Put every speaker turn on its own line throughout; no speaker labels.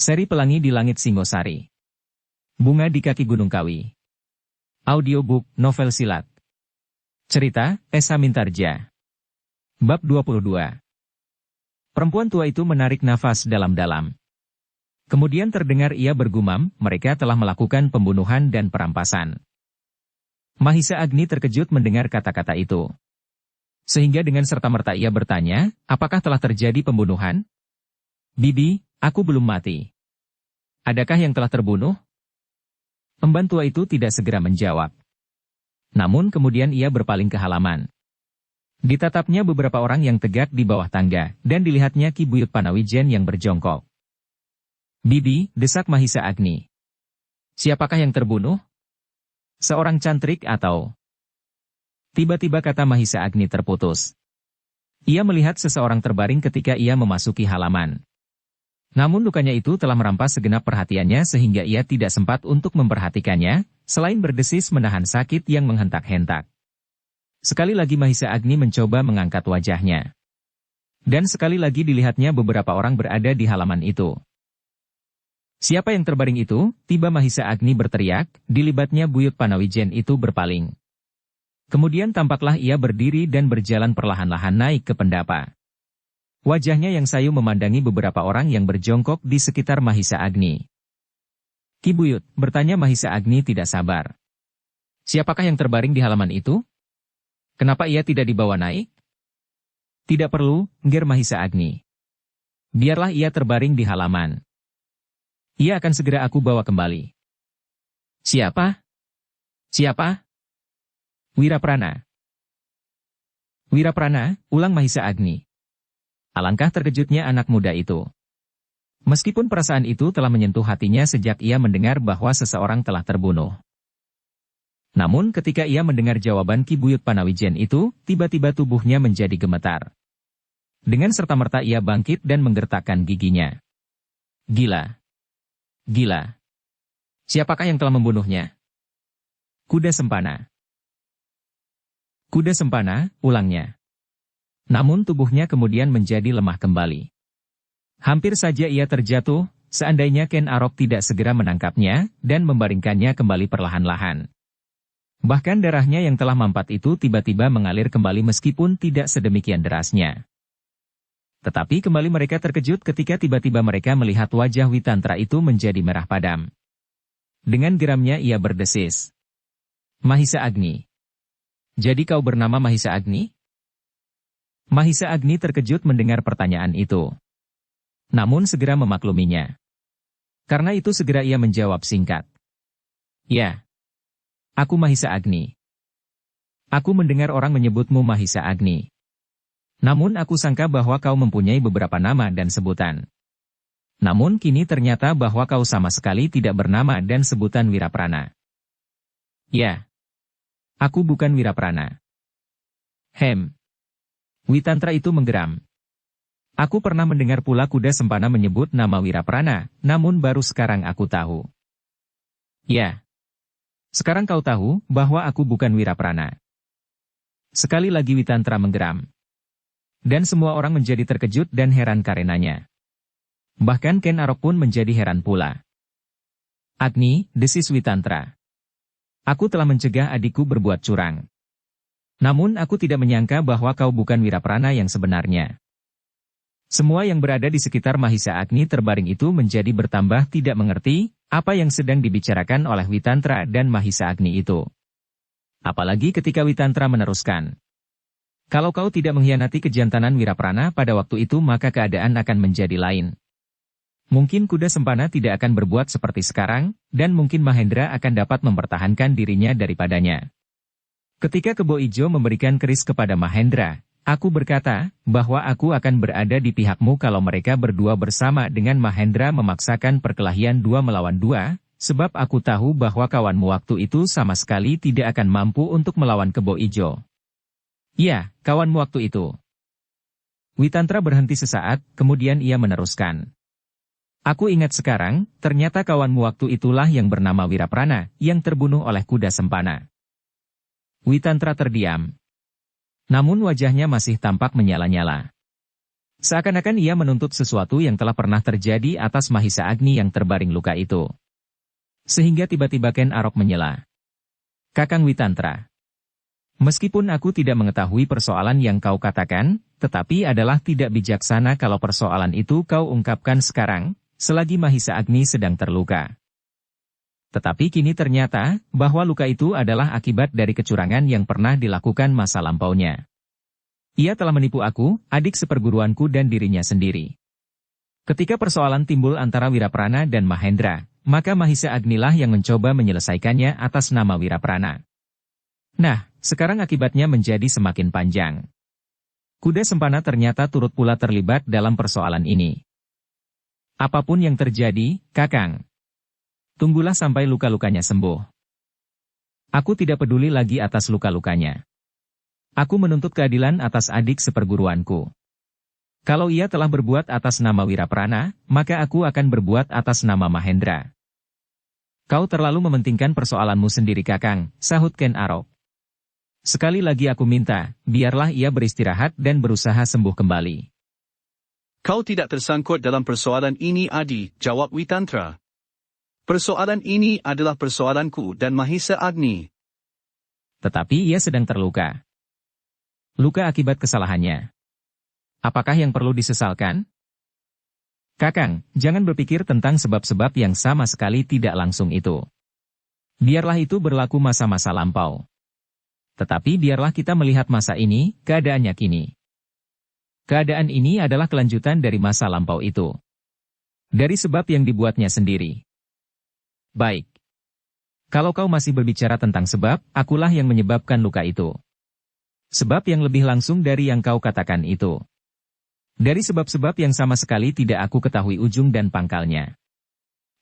Seri Pelangi di Langit Singosari. Bunga di Kaki Gunung Kawi. Audiobook, novel silat. Cerita, Esa Mintarja. Bab 22. Perempuan tua itu menarik nafas dalam-dalam. Kemudian terdengar ia bergumam, mereka telah melakukan pembunuhan dan perampasan. Mahisa Agni terkejut mendengar kata-kata itu. Sehingga dengan serta-merta ia bertanya, apakah telah terjadi pembunuhan? Bibi, aku belum mati. Adakah yang telah terbunuh? Emban tua itu tidak segera menjawab. Namun kemudian ia berpaling ke halaman. Ditatapnya beberapa orang yang tegak di bawah tangga, dan dilihatnya Ki Buyut Panawijen yang berjongkok. Bibi, desak Mahisa Agni. Siapakah yang terbunuh? Seorang cantrik atau... Tiba-tiba kata Mahisa Agni terputus. Ia melihat seseorang terbaring ketika ia memasuki halaman. Namun lukanya itu telah merampas segenap perhatiannya sehingga ia tidak sempat untuk memperhatikannya, selain berdesis menahan sakit yang menghentak-hentak. Sekali lagi Mahisa Agni mencoba mengangkat wajahnya. Dan sekali lagi dilihatnya beberapa orang berada di halaman itu. Siapa yang terbaring itu? Tiba Mahisa Agni berteriak, dilibatnya Buyut Panawijen itu berpaling. Kemudian tampaklah ia berdiri dan berjalan perlahan-lahan naik ke pendapa. Wajahnya yang sayu memandangi beberapa orang yang berjongkok di sekitar Mahisa Agni. Ki Buyut, bertanya Mahisa Agni tidak sabar. Siapakah yang terbaring di halaman itu? Kenapa ia tidak dibawa naik? Tidak perlu, nger Mahisa Agni. Biarlah ia terbaring di halaman. Ia akan segera aku bawa kembali. Siapa? Siapa? Wiraprana. Wiraprana, ulang Mahisa Agni. Alangkah terkejutnya anak muda itu. Meskipun perasaan itu telah menyentuh hatinya sejak ia mendengar bahwa seseorang telah terbunuh. Namun ketika ia mendengar jawaban Ki Buyut Panawijen itu, tiba-tiba tubuhnya menjadi gemetar. Dengan serta-merta ia bangkit dan menggertakkan giginya. Gila. Gila. Siapakah yang telah membunuhnya? Kuda Sempana. Kuda Sempana, ulangnya. Namun tubuhnya kemudian menjadi lemah kembali. Hampir saja ia terjatuh, seandainya Ken Arok tidak segera menangkapnya, dan membaringkannya kembali perlahan-lahan. Bahkan darahnya yang telah mampat itu tiba-tiba mengalir kembali meskipun tidak sedemikian derasnya. Tetapi kembali mereka terkejut ketika tiba-tiba mereka melihat wajah Witantra itu menjadi merah padam. Dengan geramnya ia berdesis. Mahisa Agni. Jadi kau bernama Mahisa Agni? Mahisa Agni terkejut mendengar pertanyaan itu. Namun segera memakluminya. Karena itu segera ia menjawab singkat. Ya. Aku Mahisa Agni. Aku mendengar orang menyebutmu Mahisa Agni. Namun aku sangka bahwa kau mempunyai beberapa nama dan sebutan. Namun kini ternyata bahwa kau sama sekali tidak bernama dan sebutan Wiraprana. Ya. Aku bukan Wiraprana. Witantra itu menggeram. Aku pernah mendengar pula Kuda Sempana menyebut nama Wiraprana, namun baru sekarang aku tahu. Ya. Sekarang kau tahu bahwa aku bukan Wiraprana. Sekali lagi Witantra menggeram. Dan semua orang menjadi terkejut dan heran karenanya. Bahkan Ken Arok pun menjadi heran pula. Agni, desis Witantra. Aku telah mencegah adikku berbuat curang. Namun aku tidak menyangka bahwa kau bukan Wiraprana yang sebenarnya. Semua yang berada di sekitar Mahisa Agni terbaring itu menjadi bertambah tidak mengerti apa yang sedang dibicarakan oleh Witantra dan Mahisa Agni itu. Apalagi ketika Witantra meneruskan. Kalau kau tidak mengkhianati kejantanan Wiraprana pada waktu itu maka keadaan akan menjadi lain. Mungkin Kuda Sempana tidak akan berbuat seperti sekarang, dan mungkin Mahendra akan dapat mempertahankan dirinya daripadanya. Ketika Kebo Ijo memberikan keris kepada Mahendra, aku berkata bahwa aku akan berada di pihakmu kalau mereka berdua bersama dengan Mahendra memaksakan perkelahian 2 melawan 2, sebab aku tahu bahwa kawanmu waktu itu sama sekali tidak akan mampu untuk melawan Kebo Ijo. Ya, kawanmu waktu itu. Witantra berhenti sesaat, kemudian ia meneruskan. Aku ingat sekarang, ternyata kawanmu waktu itulah yang bernama Wiraprana, yang terbunuh oleh Kuda Sempana. Witantra terdiam. Namun wajahnya masih tampak menyala-nyala. Seakan-akan ia menuntut sesuatu yang telah pernah terjadi atas Mahisa Agni yang terbaring luka itu. Sehingga tiba-tiba Ken Arok menyela. Kakang Witantra. Meskipun aku tidak mengetahui persoalan yang kau katakan, tetapi adalah tidak bijaksana kalau persoalan itu kau ungkapkan sekarang, selagi Mahisa Agni sedang terluka. Tetapi kini ternyata, bahwa luka itu adalah akibat dari kecurangan yang pernah dilakukan masa lampaunya. Ia telah menipu aku, adik seperguruanku dan dirinya sendiri. Ketika persoalan timbul antara Wiraprana dan Mahendra, maka Mahisa Agnilah yang mencoba menyelesaikannya atas nama Wiraprana. Nah, sekarang akibatnya menjadi semakin panjang. Kuda Sempana ternyata turut pula terlibat dalam persoalan ini. Apapun yang terjadi, Kakang, tunggulah sampai luka-lukanya sembuh. Aku tidak peduli lagi atas luka-lukanya. Aku menuntut keadilan atas adik seperguruanku. Kalau ia telah berbuat atas nama Wiraprana, maka aku akan berbuat atas nama Mahendra. Kau terlalu mementingkan persoalanmu sendiri Kakang, sahut Ken Arok. Sekali lagi aku minta, biarlah ia beristirahat dan berusaha sembuh kembali.
Kau tidak tersangkut dalam persoalan ini Adi, jawab Witantra. Persoalan ini adalah persoalanku dan Mahisa Agni.
Tetapi ia sedang terluka. Luka akibat kesalahannya. Apakah yang perlu disesalkan? Kakang, jangan berpikir tentang sebab-sebab yang sama sekali tidak langsung itu. Biarlah itu berlaku masa-masa lampau. Tetapi biarlah kita melihat masa ini, keadaannya kini. Keadaan ini adalah kelanjutan dari masa lampau itu. Dari sebab yang dibuatnya sendiri. Baik. Kalau kau masih berbicara tentang sebab, akulah yang menyebabkan luka itu. Sebab yang lebih langsung dari yang kau katakan itu. Dari sebab-sebab yang sama sekali tidak aku ketahui ujung dan pangkalnya.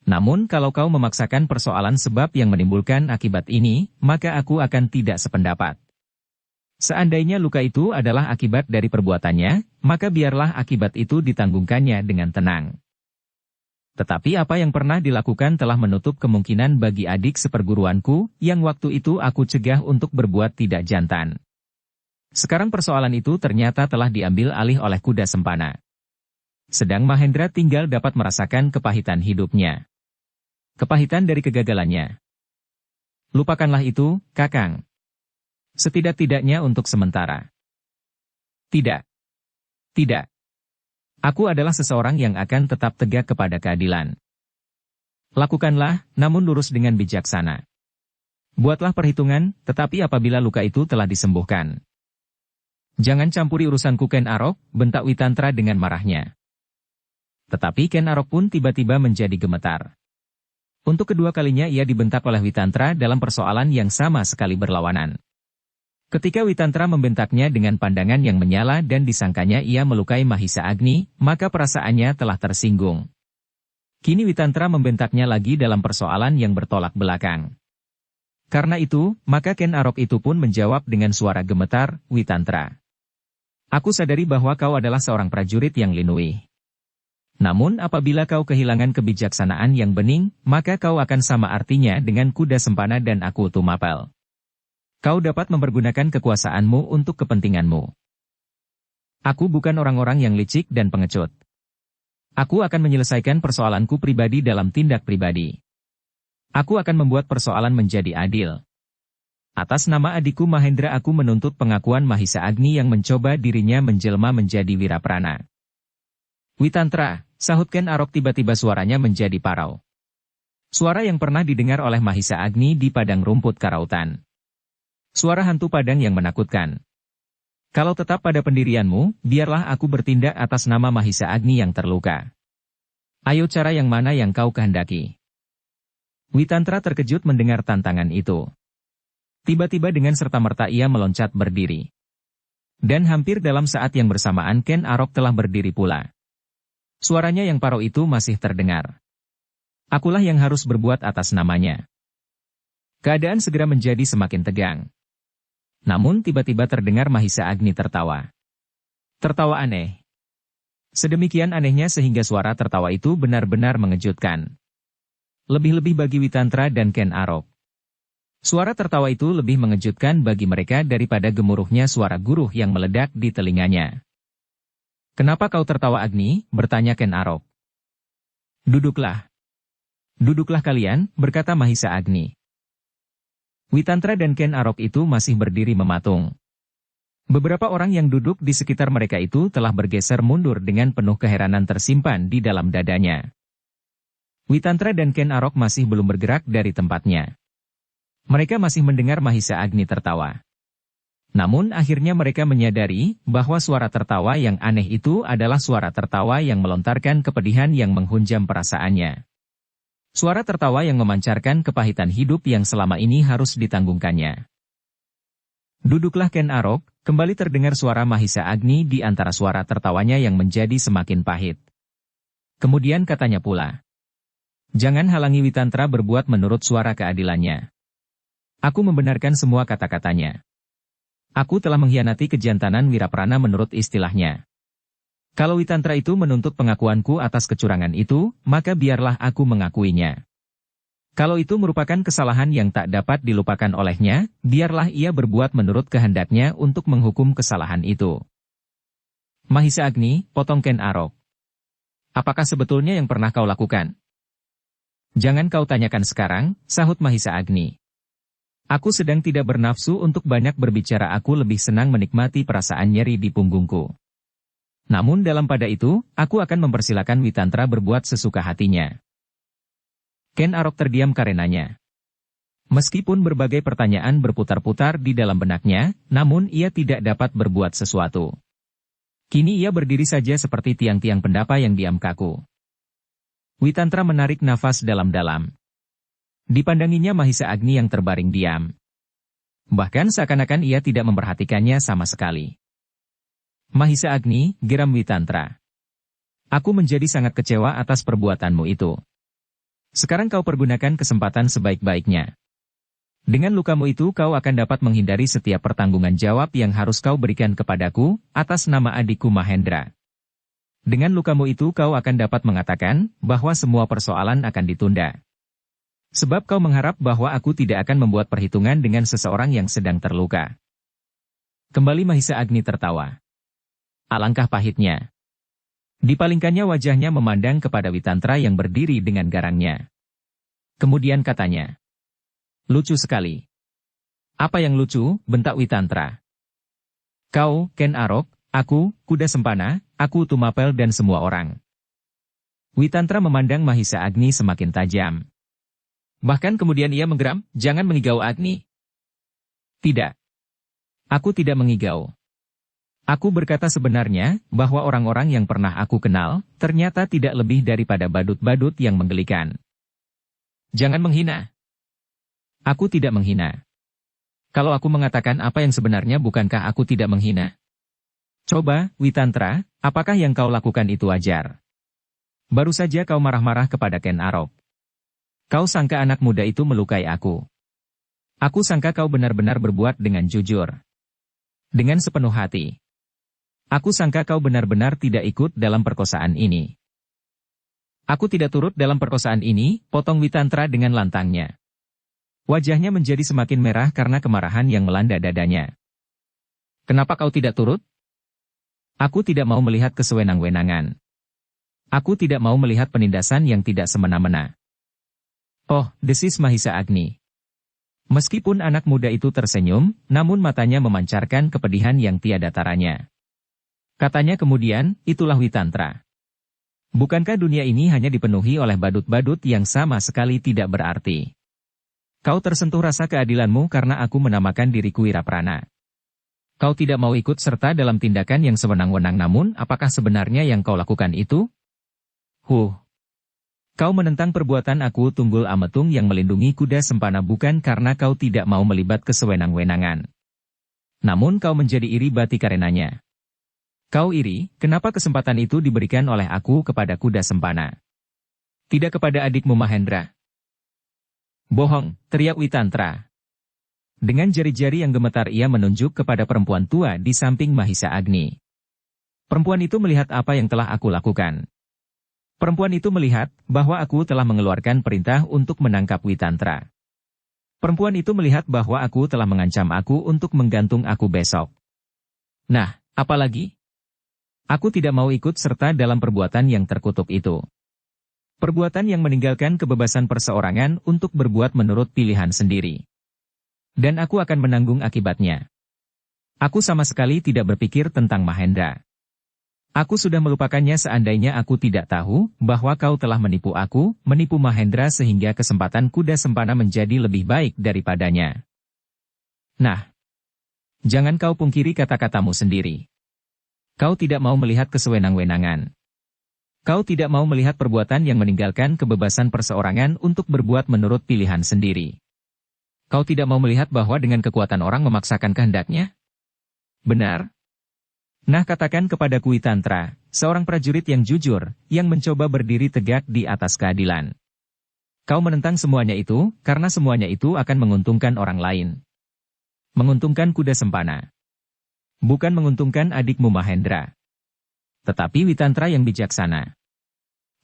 Namun kalau kau memaksakan persoalan sebab yang menimbulkan akibat ini, maka aku akan tidak sependapat. Seandainya luka itu adalah akibat dari perbuatannya, maka biarlah akibat itu ditanggungkannya dengan tenang. Tetapi apa yang pernah dilakukan telah menutup kemungkinan bagi adik seperguruanku, yang waktu itu aku cegah untuk berbuat tidak jantan. Sekarang persoalan itu ternyata telah diambil alih oleh Kuda Sempana. Sedang Mahendra tinggal dapat merasakan kepahitan hidupnya. Kepahitan dari kegagalannya. Lupakanlah itu, Kakang. Setidak-tidaknya untuk sementara. Tidak. Tidak. Aku adalah seseorang yang akan tetap tegak kepada keadilan. Lakukanlah, namun lurus dengan bijaksana. Buatlah perhitungan, tetapi apabila luka itu telah disembuhkan. Jangan campuri urusanku Ken Arok, bentak Witantra dengan marahnya. Tetapi Ken Arok pun tiba-tiba menjadi gemetar. Untuk kedua kalinya ia dibentak oleh Witantra dalam persoalan yang sama sekali berlawanan. Ketika Witantra membentaknya dengan pandangan yang menyala dan disangkanya ia melukai Mahisa Agni, maka perasaannya telah tersinggung. Kini Witantra membentaknya lagi dalam persoalan yang bertolak belakang. Karena itu, maka Ken Arok itu pun menjawab dengan suara gemetar, Witantra. Aku sadari bahwa kau adalah seorang prajurit yang linui. Namun apabila kau kehilangan kebijaksanaan yang bening, maka kau akan sama artinya dengan Kuda Sempana dan aku Tumapel. Kau dapat mempergunakan kekuasaanmu untuk kepentinganmu. Aku bukan orang-orang yang licik dan pengecut. Aku akan menyelesaikan persoalanku pribadi dalam tindak pribadi. Aku akan membuat persoalan menjadi adil. Atas nama adikku Mahendra aku menuntut pengakuan Mahisa Agni yang mencoba dirinya menjelma menjadi Wiraprana. Witantra, sahut Ken Arok tiba-tiba suaranya menjadi parau. Suara yang pernah didengar oleh Mahisa Agni di padang rumput karautan. Suara hantu padang yang menakutkan. Kalau tetap pada pendirianmu, biarlah aku bertindak atas nama Mahisa Agni yang terluka. Ayo cara yang mana yang kau kehendaki? Witantra terkejut mendengar tantangan itu. Tiba-tiba dengan serta-merta ia meloncat berdiri. Dan hampir dalam saat yang bersamaan Ken Arok telah berdiri pula. Suaranya yang parau itu masih terdengar. Akulah yang harus berbuat atas namanya. Keadaan segera menjadi semakin tegang. Namun tiba-tiba terdengar Mahisa Agni tertawa. Tertawa aneh. Sedemikian anehnya sehingga suara tertawa itu benar-benar mengejutkan. Lebih-lebih bagi Witantra dan Ken Arok. Suara tertawa itu lebih mengejutkan bagi mereka daripada gemuruhnya suara guruh yang meledak di telinganya. Kenapa kau tertawa Agni? Bertanya Ken Arok. Duduklah. Duduklah kalian, berkata Mahisa Agni. Witantra dan Ken Arok itu masih berdiri mematung. Beberapa orang yang duduk di sekitar mereka itu telah bergeser mundur dengan penuh keheranan tersimpan di dalam dadanya. Witantra dan Ken Arok masih belum bergerak dari tempatnya. Mereka masih mendengar Mahisa Agni tertawa. Namun akhirnya mereka menyadari bahwa suara tertawa yang aneh itu adalah suara tertawa yang melontarkan kepedihan yang menghunjam perasaannya. Suara tertawa yang memancarkan kepahitan hidup yang selama ini harus ditanggungkannya. Duduklah Ken Arok, kembali terdengar suara Mahisa Agni di antara suara tertawanya yang menjadi semakin pahit. Kemudian katanya pula, jangan halangi Witantra berbuat menurut suara keadilannya. Aku membenarkan semua kata-katanya. Aku telah mengkhianati kejantanan Wiraprana menurut istilahnya. Kalau Witantra itu menuntut pengakuanku atas kecurangan itu, maka biarlah aku mengakuinya. Kalau itu merupakan kesalahan yang tak dapat dilupakan olehnya, biarlah ia berbuat menurut kehendaknya untuk menghukum kesalahan itu. Mahisa Agni, potong Ken Arok. Apakah sebetulnya yang pernah kau lakukan? Jangan kau tanyakan sekarang, sahut Mahisa Agni. Aku sedang tidak bernafsu untuk banyak berbicara, aku lebih senang menikmati perasaan nyeri di punggungku. Namun dalam pada itu, aku akan mempersilakan Witantra berbuat sesuka hatinya. Ken Arok terdiam karenanya. Meskipun berbagai pertanyaan berputar-putar di dalam benaknya, namun ia tidak dapat berbuat sesuatu. Kini ia berdiri saja seperti tiang-tiang pendapa yang diam kaku. Witantra menarik nafas dalam-dalam. Dipandanginya Mahisa Agni yang terbaring diam. Bahkan seakan-akan ia tidak memperhatikannya sama sekali. Mahisa Agni, geram Witantra. Aku menjadi sangat kecewa atas perbuatanmu itu. Sekarang kau pergunakan kesempatan sebaik-baiknya. Dengan lukamu itu kau akan dapat menghindari setiap pertanggungan jawab yang harus kau berikan kepadaku, atas nama adikku Mahendra. Dengan lukamu itu kau akan dapat mengatakan, bahwa semua persoalan akan ditunda. Sebab kau mengharap bahwa aku tidak akan membuat perhitungan dengan seseorang yang sedang terluka. Kembali Mahisa Agni tertawa. Alangkah pahitnya. Dipalingkannya wajahnya memandang kepada Witantra yang berdiri dengan garangnya. Kemudian katanya. Lucu sekali. Apa yang lucu, bentak Witantra. Kau, Ken Arok, aku, Kuda Sempana, aku Tumapel dan semua orang. Witantra memandang Mahisa Agni semakin tajam. Bahkan kemudian ia menggeram, jangan mengigau Agni. Tidak. Aku tidak mengigau. Aku berkata sebenarnya, bahwa orang-orang yang pernah aku kenal, ternyata tidak lebih daripada badut-badut yang menggelikan. Jangan menghina. Aku tidak menghina. Kalau aku mengatakan apa yang sebenarnya bukankah aku tidak menghina? Coba, Witantra, apakah yang kau lakukan itu wajar? Baru saja kau marah-marah kepada Ken Arok. Kau sangka anak muda itu melukai aku. Aku sangka kau benar-benar berbuat dengan jujur. Dengan sepenuh hati. Aku sangka kau benar-benar tidak ikut dalam perkosaan ini. Aku tidak turut dalam perkosaan ini, potong Witantra dengan lantangnya. Wajahnya menjadi semakin merah karena kemarahan yang melanda dadanya. Kenapa kau tidak turut? Aku tidak mau melihat kesewenang-wenangan. Aku tidak mau melihat penindasan yang tidak semena-mena. Oh, desis Mahisa Agni. Meskipun anak muda itu tersenyum, namun matanya memancarkan kepedihan yang tiada taranya. Katanya kemudian, itulah Witantra. Bukankah dunia ini hanya dipenuhi oleh badut-badut yang sama sekali tidak berarti? Kau tersentuh rasa keadilanmu karena aku menamakan diriku Wiraprana. Kau tidak mau ikut serta dalam tindakan yang sewenang-wenang, namun apakah sebenarnya yang kau lakukan itu? Kau menentang perbuatan aku Tunggul Ametung yang melindungi Kuda Sempana bukan karena kau tidak mau melibat kesewenang-wenangan. Namun kau menjadi iri bati karenanya. Kau iri, kenapa kesempatan itu diberikan oleh aku kepada Kuda Sempana? Tidak kepada adikmu Mahendra. Bohong, teriak Witantra. Dengan jari-jari yang gemetar ia menunjuk kepada perempuan tua di samping Mahisa Agni. Perempuan itu melihat apa yang telah aku lakukan. Perempuan itu melihat bahwa aku telah mengeluarkan perintah untuk menangkap Witantra. Perempuan itu melihat bahwa aku telah mengancam aku untuk menggantung aku besok. Nah, apalagi? Aku tidak mau ikut serta dalam perbuatan yang terkutuk itu. Perbuatan yang meninggalkan kebebasan perseorangan untuk berbuat menurut pilihan sendiri. Dan aku akan menanggung akibatnya. Aku sama sekali tidak berpikir tentang Mahendra. Aku sudah melupakannya seandainya aku tidak tahu bahwa kau telah menipu aku, menipu Mahendra sehingga kesempatan kuda sempana menjadi lebih baik daripadanya. Nah, jangan kau pungkiri kata-katamu sendiri. Kau tidak mau melihat kesewenang-wenangan. Kau tidak mau melihat perbuatan yang meninggalkan kebebasan perseorangan untuk berbuat menurut pilihan sendiri. Kau tidak mau melihat bahwa dengan kekuatan orang memaksakan kehendaknya? Benar? Nah, katakan kepada Kuitantra, seorang prajurit yang jujur, yang mencoba berdiri tegak di atas keadilan. Kau menentang semuanya itu, karena semuanya itu akan menguntungkan orang lain. Menguntungkan kuda sempana. Bukan menguntungkan adikmu Mahendra. Tetapi Witantra yang bijaksana.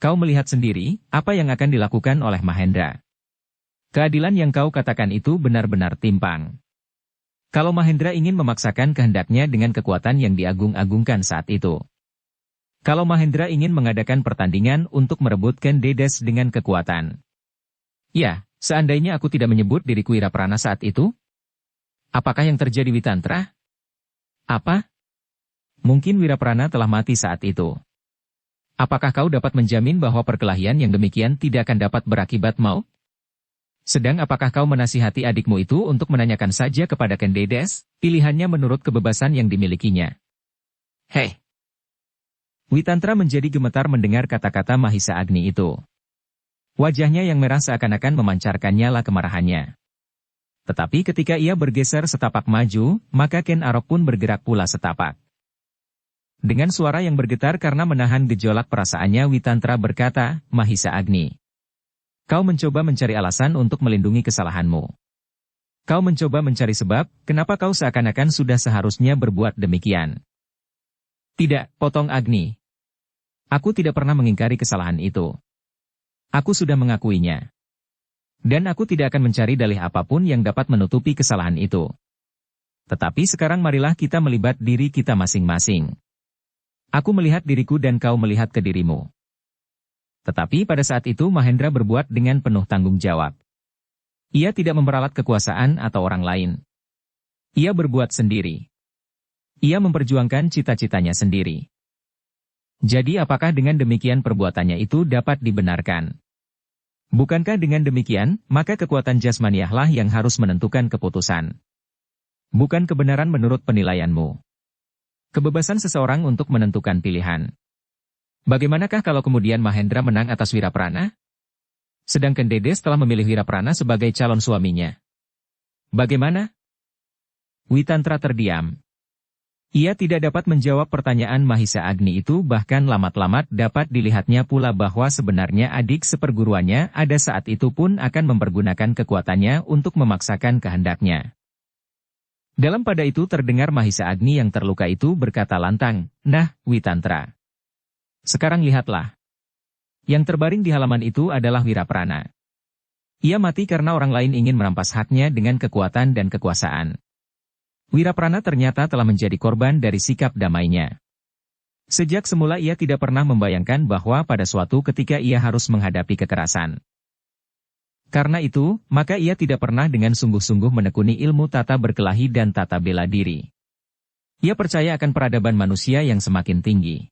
Kau melihat sendiri, apa yang akan dilakukan oleh Mahendra. Keadilan yang kau katakan itu benar-benar timpang. Kalau Mahendra ingin memaksakan kehendaknya dengan kekuatan yang diagung-agungkan saat itu. Kalau Mahendra ingin mengadakan pertandingan untuk merebutkan Dedes dengan kekuatan. Ya, seandainya aku tidak menyebut diriku Wiraprana saat itu. Apakah yang terjadi Witantra? Apa? Mungkin Wiraprana telah mati saat itu. Apakah kau dapat menjamin bahwa perkelahian yang demikian tidak akan dapat berakibat maut? Sedang apakah kau menasihati adikmu itu untuk menanyakan saja kepada Ken Dedes, pilihannya menurut kebebasan yang dimilikinya? Hei! Witantra menjadi gemetar mendengar kata-kata Mahisa Agni itu. Wajahnya yang merah seakan-akan memancarkan nyala kemarahannya. Tetapi ketika ia bergeser setapak maju, maka Ken Arok pun bergerak pula setapak. Dengan suara yang bergetar karena menahan gejolak perasaannya, Witantra berkata, Mahisa Agni. Kau mencoba mencari alasan untuk melindungi kesalahanmu. Kau mencoba mencari sebab, kenapa kau seakan-akan sudah seharusnya berbuat demikian. Tidak, potong Agni. Aku tidak pernah mengingkari kesalahan itu. Aku sudah mengakuinya. Dan aku tidak akan mencari dalih apapun yang dapat menutupi kesalahan itu. Tetapi sekarang marilah kita melibat diri kita masing-masing. Aku melihat diriku dan kau melihat ke dirimu. Tetapi pada saat itu Mahendra berbuat dengan penuh tanggung jawab. Ia tidak memperalat kekuasaan atau orang lain. Ia berbuat sendiri. Ia memperjuangkan cita-citanya sendiri. Jadi apakah dengan demikian perbuatannya itu dapat dibenarkan? Bukankah dengan demikian, maka kekuatan jasmaniahlah yang harus menentukan keputusan? Bukan kebenaran menurut penilaianmu. Kebebasan seseorang untuk menentukan pilihan. Bagaimanakah kalau kemudian Mahendra menang atas Wiraprana? Sedangkan Dedes telah memilih Wiraprana sebagai calon suaminya. Bagaimana? Witantra terdiam. Ia tidak dapat menjawab pertanyaan Mahisa Agni itu, bahkan lamat-lamat dapat dilihatnya pula bahwa sebenarnya adik seperguruannya ada saat itu pun akan mempergunakan kekuatannya untuk memaksakan kehendaknya. Dalam pada itu terdengar Mahisa Agni yang terluka itu berkata lantang, Nah, Witantra. Sekarang lihatlah. Yang terbaring di halaman itu adalah Wiraprana. Ia mati karena orang lain ingin merampas haknya dengan kekuatan dan kekuasaan. Wiraprana ternyata telah menjadi korban dari sikap damainya. Sejak semula ia tidak pernah membayangkan bahwa pada suatu ketika ia harus menghadapi kekerasan. Karena itu, maka ia tidak pernah dengan sungguh-sungguh menekuni ilmu tata berkelahi dan tata bela diri. Ia percaya akan peradaban manusia yang semakin tinggi.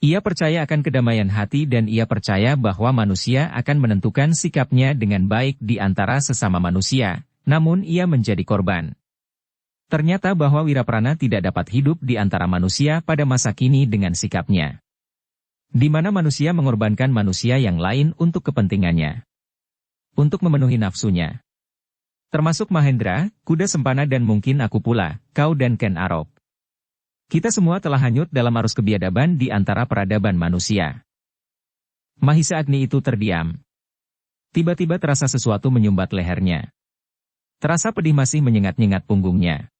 Ia percaya akan kedamaian hati dan ia percaya bahwa manusia akan menentukan sikapnya dengan baik di antara sesama manusia, namun ia menjadi korban. Ternyata bahwa Wiraprana tidak dapat hidup di antara manusia pada masa kini dengan sikapnya. Di mana manusia mengorbankan manusia yang lain untuk kepentingannya. Untuk memenuhi nafsunya. Termasuk Mahendra, kuda sempana dan mungkin aku pula, kau dan Ken Arok. Kita semua telah hanyut dalam arus kebiadaban di antara peradaban manusia. Mahisa Agni itu terdiam. Tiba-tiba terasa sesuatu menyumbat lehernya. Terasa pedih masih menyengat-nyengat punggungnya.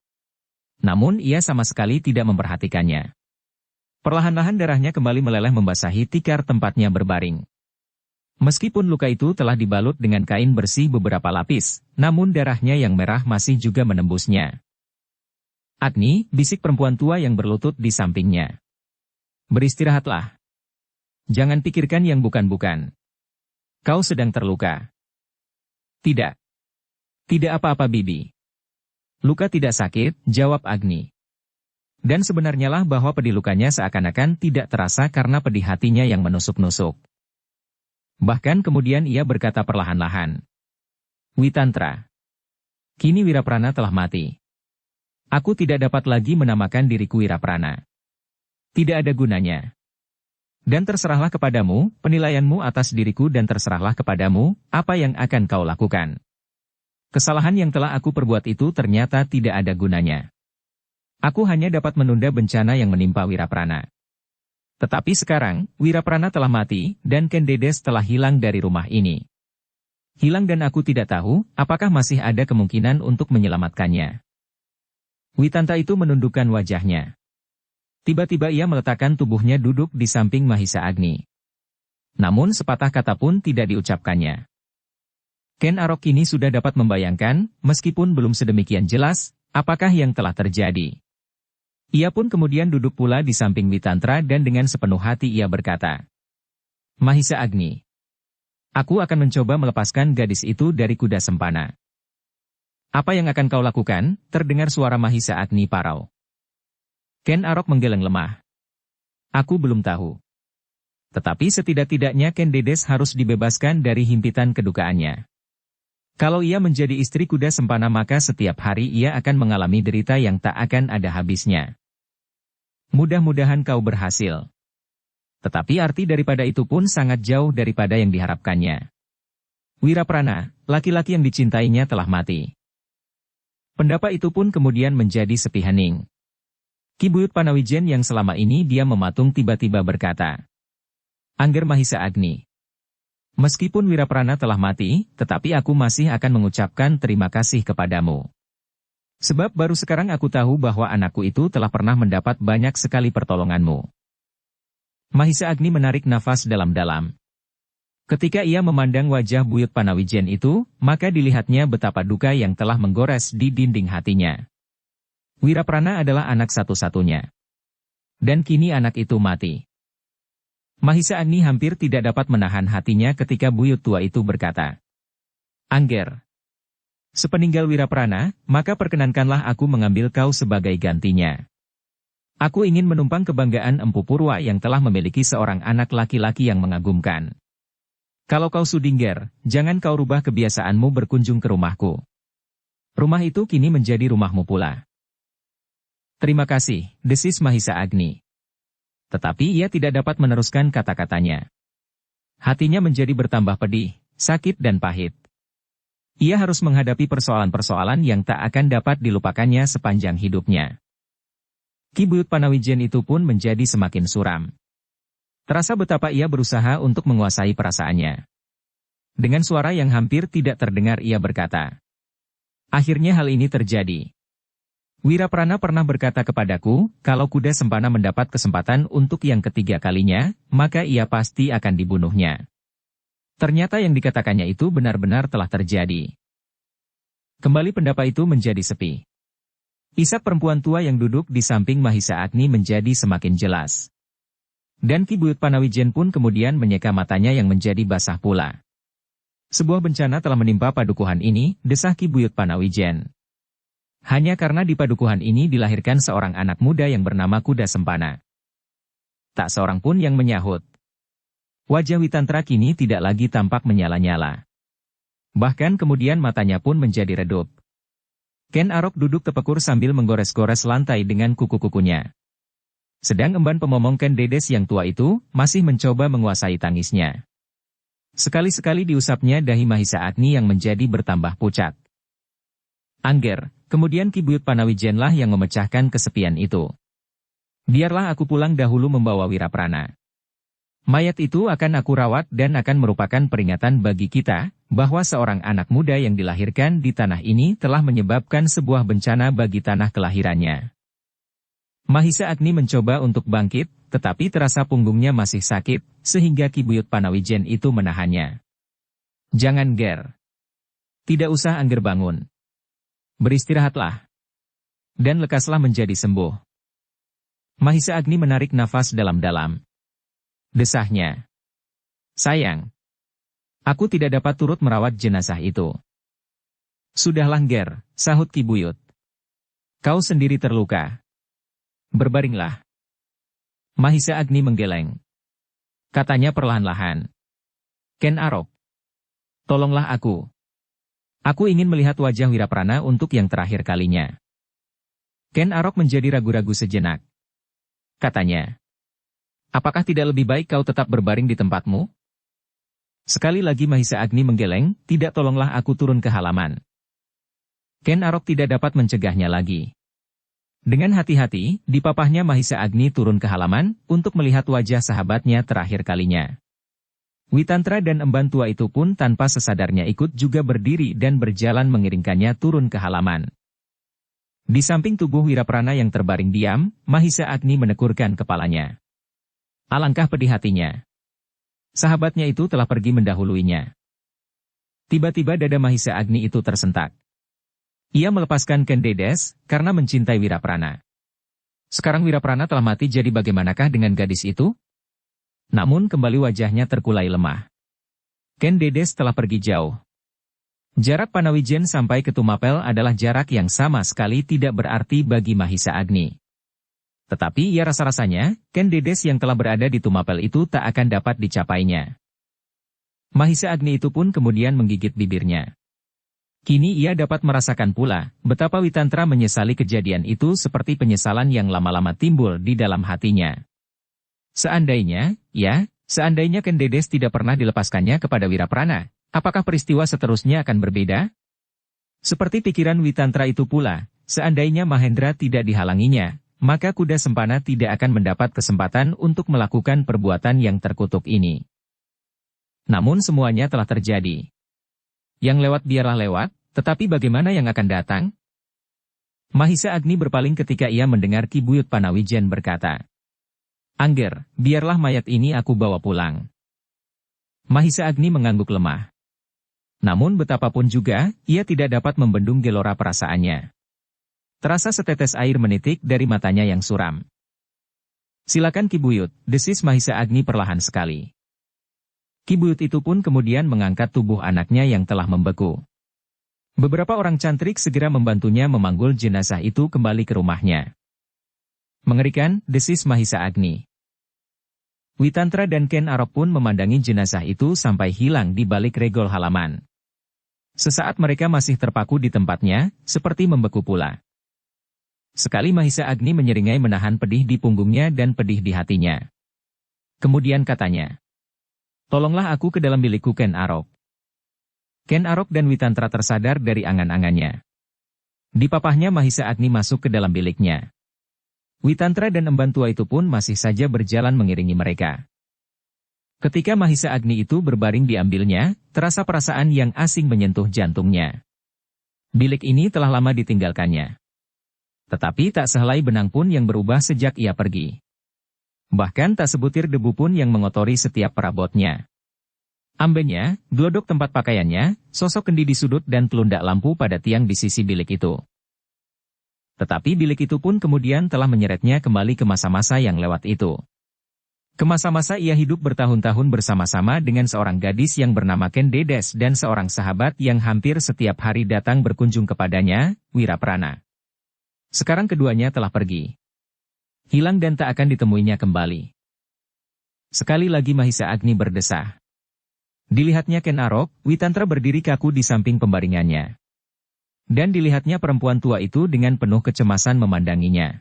Namun ia sama sekali tidak memperhatikannya. Perlahan-lahan darahnya kembali meleleh membasahi tikar tempatnya berbaring. Meskipun luka itu telah dibalut dengan kain bersih beberapa lapis, namun darahnya yang merah masih juga menembusnya. Agni, bisik perempuan tua yang berlutut di sampingnya. Beristirahatlah. Jangan pikirkan yang bukan-bukan. Kau sedang terluka. Tidak. Tidak apa-apa Bibi. Luka tidak sakit, jawab Agni. Dan sebenarnya lah bahwa pedih lukanya seakan-akan tidak terasa karena pedih hatinya yang menusuk-nusuk. Bahkan kemudian ia berkata perlahan-lahan. Witantra. Kini Wiraprana telah mati. Aku tidak dapat lagi menamakan diriku Wiraprana. Tidak ada gunanya. Dan terserahlah kepadamu, penilaianmu atas diriku dan terserahlah kepadamu, apa yang akan kau lakukan. Kesalahan yang telah aku perbuat itu ternyata tidak ada gunanya. Aku hanya dapat menunda bencana yang menimpa Wiraprana. Tetapi sekarang, Wiraprana telah mati, dan Kendedes telah hilang dari rumah ini. Hilang dan aku tidak tahu, apakah masih ada kemungkinan untuk menyelamatkannya. Witanta itu menundukkan wajahnya. Tiba-tiba ia meletakkan tubuhnya duduk di samping Mahisa Agni. Namun sepatah kata pun tidak diucapkannya. Ken Arok kini sudah dapat membayangkan, meskipun belum sedemikian jelas, apakah yang telah terjadi. Ia pun kemudian duduk pula di samping Witantra dan dengan sepenuh hati ia berkata, Mahisa Agni, aku akan mencoba melepaskan gadis itu dari kuda sempana. Apa yang akan kau lakukan? Terdengar suara Mahisa Agni parau. Ken Arok menggeleng lemah. Aku belum tahu. Tetapi setidak-tidaknya Kendedes harus dibebaskan dari himpitan kedukaannya. Kalau ia menjadi istri kuda sempana maka setiap hari ia akan mengalami derita yang tak akan ada habisnya. Mudah-mudahan kau berhasil. Tetapi arti daripada itu pun sangat jauh daripada yang diharapkannya. Wiraprana, laki-laki yang dicintainya telah mati. Pendapat itu pun kemudian menjadi sepi hening. Ki Buyut Panawijen yang selama ini dia mematung tiba-tiba berkata, Angger Mahisa Agni. Meskipun Wiraprana telah mati, tetapi aku masih akan mengucapkan terima kasih kepadamu. Sebab baru sekarang aku tahu bahwa anakku itu telah pernah mendapat banyak sekali pertolonganmu. Mahisa Agni menarik nafas dalam-dalam. Ketika ia memandang wajah Buyut Panawijen itu, maka dilihatnya betapa duka yang telah menggores di dinding hatinya. Wiraprana adalah anak satu-satunya. Dan kini anak itu mati. Mahisa Agni hampir tidak dapat menahan hatinya ketika buyut tua itu berkata, Angger, sepeninggal Wiraprana, maka perkenankanlah aku mengambil kau sebagai gantinya. Aku ingin menumpang kebanggaan Empu Purwa yang telah memiliki seorang anak laki-laki yang mengagumkan. Kalau kau sudingger, jangan kau rubah kebiasaanmu berkunjung ke rumahku. Rumah itu kini menjadi rumahmu pula. Terima kasih, desis Mahisa Agni. Tetapi ia tidak dapat meneruskan kata-katanya. Hatinya menjadi bertambah pedih, sakit dan pahit. Ia harus menghadapi persoalan-persoalan yang tak akan dapat dilupakannya sepanjang hidupnya. Ki Buyut Panawijen itu pun menjadi semakin suram. Terasa betapa ia berusaha untuk menguasai perasaannya. Dengan suara yang hampir tidak terdengar ia berkata, akhirnya hal ini terjadi. Wiraprana pernah berkata kepadaku, kalau kuda sempana mendapat kesempatan untuk yang ketiga kalinya, maka ia pasti akan dibunuhnya. Ternyata yang dikatakannya itu benar-benar telah terjadi. Kembali pendapat itu menjadi sepi. Isak perempuan tua yang duduk di samping Mahisa Agni menjadi semakin jelas. Dan Ki Buyut Panawijen pun kemudian menyeka matanya yang menjadi basah pula. Sebuah bencana telah menimpa padukuhan ini, desah Ki Buyut Panawijen. Hanya karena di padukuhan ini dilahirkan seorang anak muda yang bernama Kuda Sempana. Tak seorang pun yang menyahut. Wajah Witantra kini tidak lagi tampak menyala-nyala. Bahkan kemudian matanya pun menjadi redup. Ken Arok duduk tepekur sambil menggores-gores lantai dengan kuku-kukunya. Sedang emban pemomong Kendedes yang tua itu masih mencoba menguasai tangisnya. Sekali-sekali diusapnya dahi Mahisa Agni yang menjadi bertambah pucat. Angger, kemudian Ki Buyut Panawijenlah yang memecahkan kesepian itu. Biarlah aku pulang dahulu membawa Wiraprana. Mayat itu akan aku rawat dan akan merupakan peringatan bagi kita, bahwa seorang anak muda yang dilahirkan di tanah ini telah menyebabkan sebuah bencana bagi tanah kelahirannya. Mahisa Agni mencoba untuk bangkit, tetapi terasa punggungnya masih sakit, sehingga Ki Buyut Panawijen itu menahannya. Jangan ger. Tidak usah Angger bangun. Beristirahatlah. Dan lekaslah menjadi sembuh. Mahisa Agni menarik nafas dalam-dalam. Desahnya. Sayang. Aku tidak dapat turut merawat jenazah itu. Sudahlah Ger, sahut Ki Buyut. Kau sendiri terluka. Berbaringlah. Mahisa Agni menggeleng. Katanya perlahan-lahan. Ken Arok. Tolonglah aku. Aku ingin melihat wajah Wiraprana untuk yang terakhir kalinya. Ken Arok menjadi ragu-ragu sejenak. Katanya. Apakah tidak lebih baik kau tetap berbaring di tempatmu? Sekali lagi Mahisa Agni menggeleng, tidak tolonglah aku turun ke halaman. Ken Arok tidak dapat mencegahnya lagi. Dengan hati-hati, dipapahnya Mahisa Agni turun ke halaman, untuk melihat wajah sahabatnya terakhir kalinya. Witantra dan emban tua itu pun tanpa sesadarnya ikut juga berdiri dan berjalan mengiringkannya turun ke halaman. Di samping tubuh Wiraprana yang terbaring diam, Mahisa Agni menekurkan kepalanya. Alangkah pedih hatinya. Sahabatnya itu telah pergi mendahuluinya. Tiba-tiba dada Mahisa Agni itu tersentak. Ia melepaskan Ken Dedes, karena mencintai Wiraprana. Sekarang Wiraprana telah mati, jadi bagaimanakah dengan gadis itu? Namun kembali wajahnya terkulai lemah. Ken Dedes telah pergi jauh. Jarak Panawijen sampai ke Tumapel adalah jarak yang sama sekali tidak berarti bagi Mahisa Agni. Tetapi ia rasa-rasanya, Ken Dedes yang telah berada di Tumapel itu tak akan dapat dicapainya. Mahisa Agni itu pun kemudian menggigit bibirnya. Kini ia dapat merasakan pula, betapa Witantra menyesali kejadian itu seperti penyesalan yang lama-lama timbul di dalam hatinya. Seandainya Ken Dedes tidak pernah dilepaskannya kepada Wiraprana, apakah peristiwa seterusnya akan berbeda? Seperti pikiran Witantra itu pula, seandainya Mahendra tidak dihalanginya, maka kuda Sempana tidak akan mendapat kesempatan untuk melakukan perbuatan yang terkutuk ini. Namun semuanya telah terjadi. Yang lewat biarlah lewat, tetapi bagaimana yang akan datang? Mahisa Agni berpaling ketika ia mendengar Ki Buyut Panawijen berkata, Angger, biarlah mayat ini aku bawa pulang. Mahisa Agni mengangguk lemah. Namun betapapun juga, ia tidak dapat membendung gelora perasaannya. Terasa setetes air menitik dari matanya yang suram. Silakan Ki Buyut, desis Mahisa Agni perlahan sekali. Ki Buyut itu pun kemudian mengangkat tubuh anaknya yang telah membeku. Beberapa orang cantrik segera membantunya memanggul jenazah itu kembali ke rumahnya. Mengerikan, desis Mahisa Agni. Witantra dan Ken Arok pun memandangi jenazah itu sampai hilang di balik regol halaman. Sesaat mereka masih terpaku di tempatnya, seperti membeku pula. Sekali Mahisa Agni menyeringai menahan pedih di punggungnya dan pedih di hatinya. Kemudian katanya, tolonglah aku ke dalam bilikku Ken Arok. Ken Arok dan Witantra tersadar dari angan-angannya. Dipapahnya Mahisa Agni masuk ke dalam biliknya. Witantra dan emban tua itu pun masih saja berjalan mengiringi mereka. Ketika Mahisa Agni itu berbaring diambilnya, terasa perasaan yang asing menyentuh jantungnya. Bilik ini telah lama ditinggalkannya. Tetapi tak sehelai benang pun yang berubah sejak ia pergi. Bahkan tak sebutir debu pun yang mengotori setiap perabotnya. Ambennya, glodok tempat pakaiannya, sosok kendi di sudut dan telundak lampu pada tiang di sisi bilik itu. Tetapi bilik itu pun kemudian telah menyeretnya kembali ke masa-masa yang lewat itu. Ke masa-masa ia hidup bertahun-tahun bersama-sama dengan seorang gadis yang bernama Ken Dedes dan seorang sahabat yang hampir setiap hari datang berkunjung kepadanya, Wiraprana. Sekarang keduanya telah pergi. Hilang dan tak akan ditemuinya kembali. Sekali lagi Mahisa Agni berdesah. Dilihatnya Ken Arok, Witantra berdiri kaku di samping pembaringannya. Dan dilihatnya perempuan tua itu dengan penuh kecemasan memandanginya.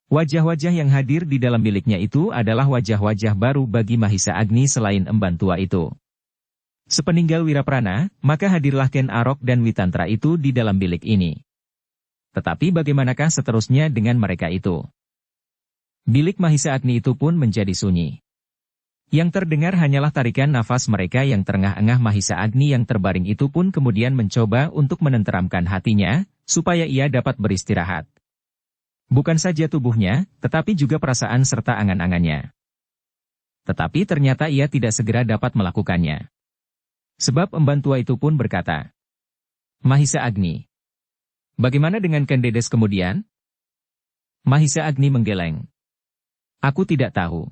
Wajah-wajah yang hadir di dalam biliknya itu adalah wajah-wajah baru bagi Mahisa Agni selain emban tua itu. Sepeninggal Wiraprana, maka hadirlah Ken Arok dan Witantra itu di dalam bilik ini. Tetapi bagaimanakah seterusnya dengan mereka itu? Bilik Mahisa Agni itu pun menjadi sunyi. Yang terdengar hanyalah tarikan nafas mereka yang terengah-engah. Mahisa Agni yang terbaring itu pun kemudian mencoba untuk menenteramkan hatinya, supaya ia dapat beristirahat. Bukan saja tubuhnya, tetapi juga perasaan serta angan-angannya. Tetapi ternyata ia tidak segera dapat melakukannya. Sebab emban tua itu pun berkata, " Mahisa Agni, bagaimana dengan Ken Dedes kemudian?" Mahisa Agni menggeleng. Aku tidak tahu.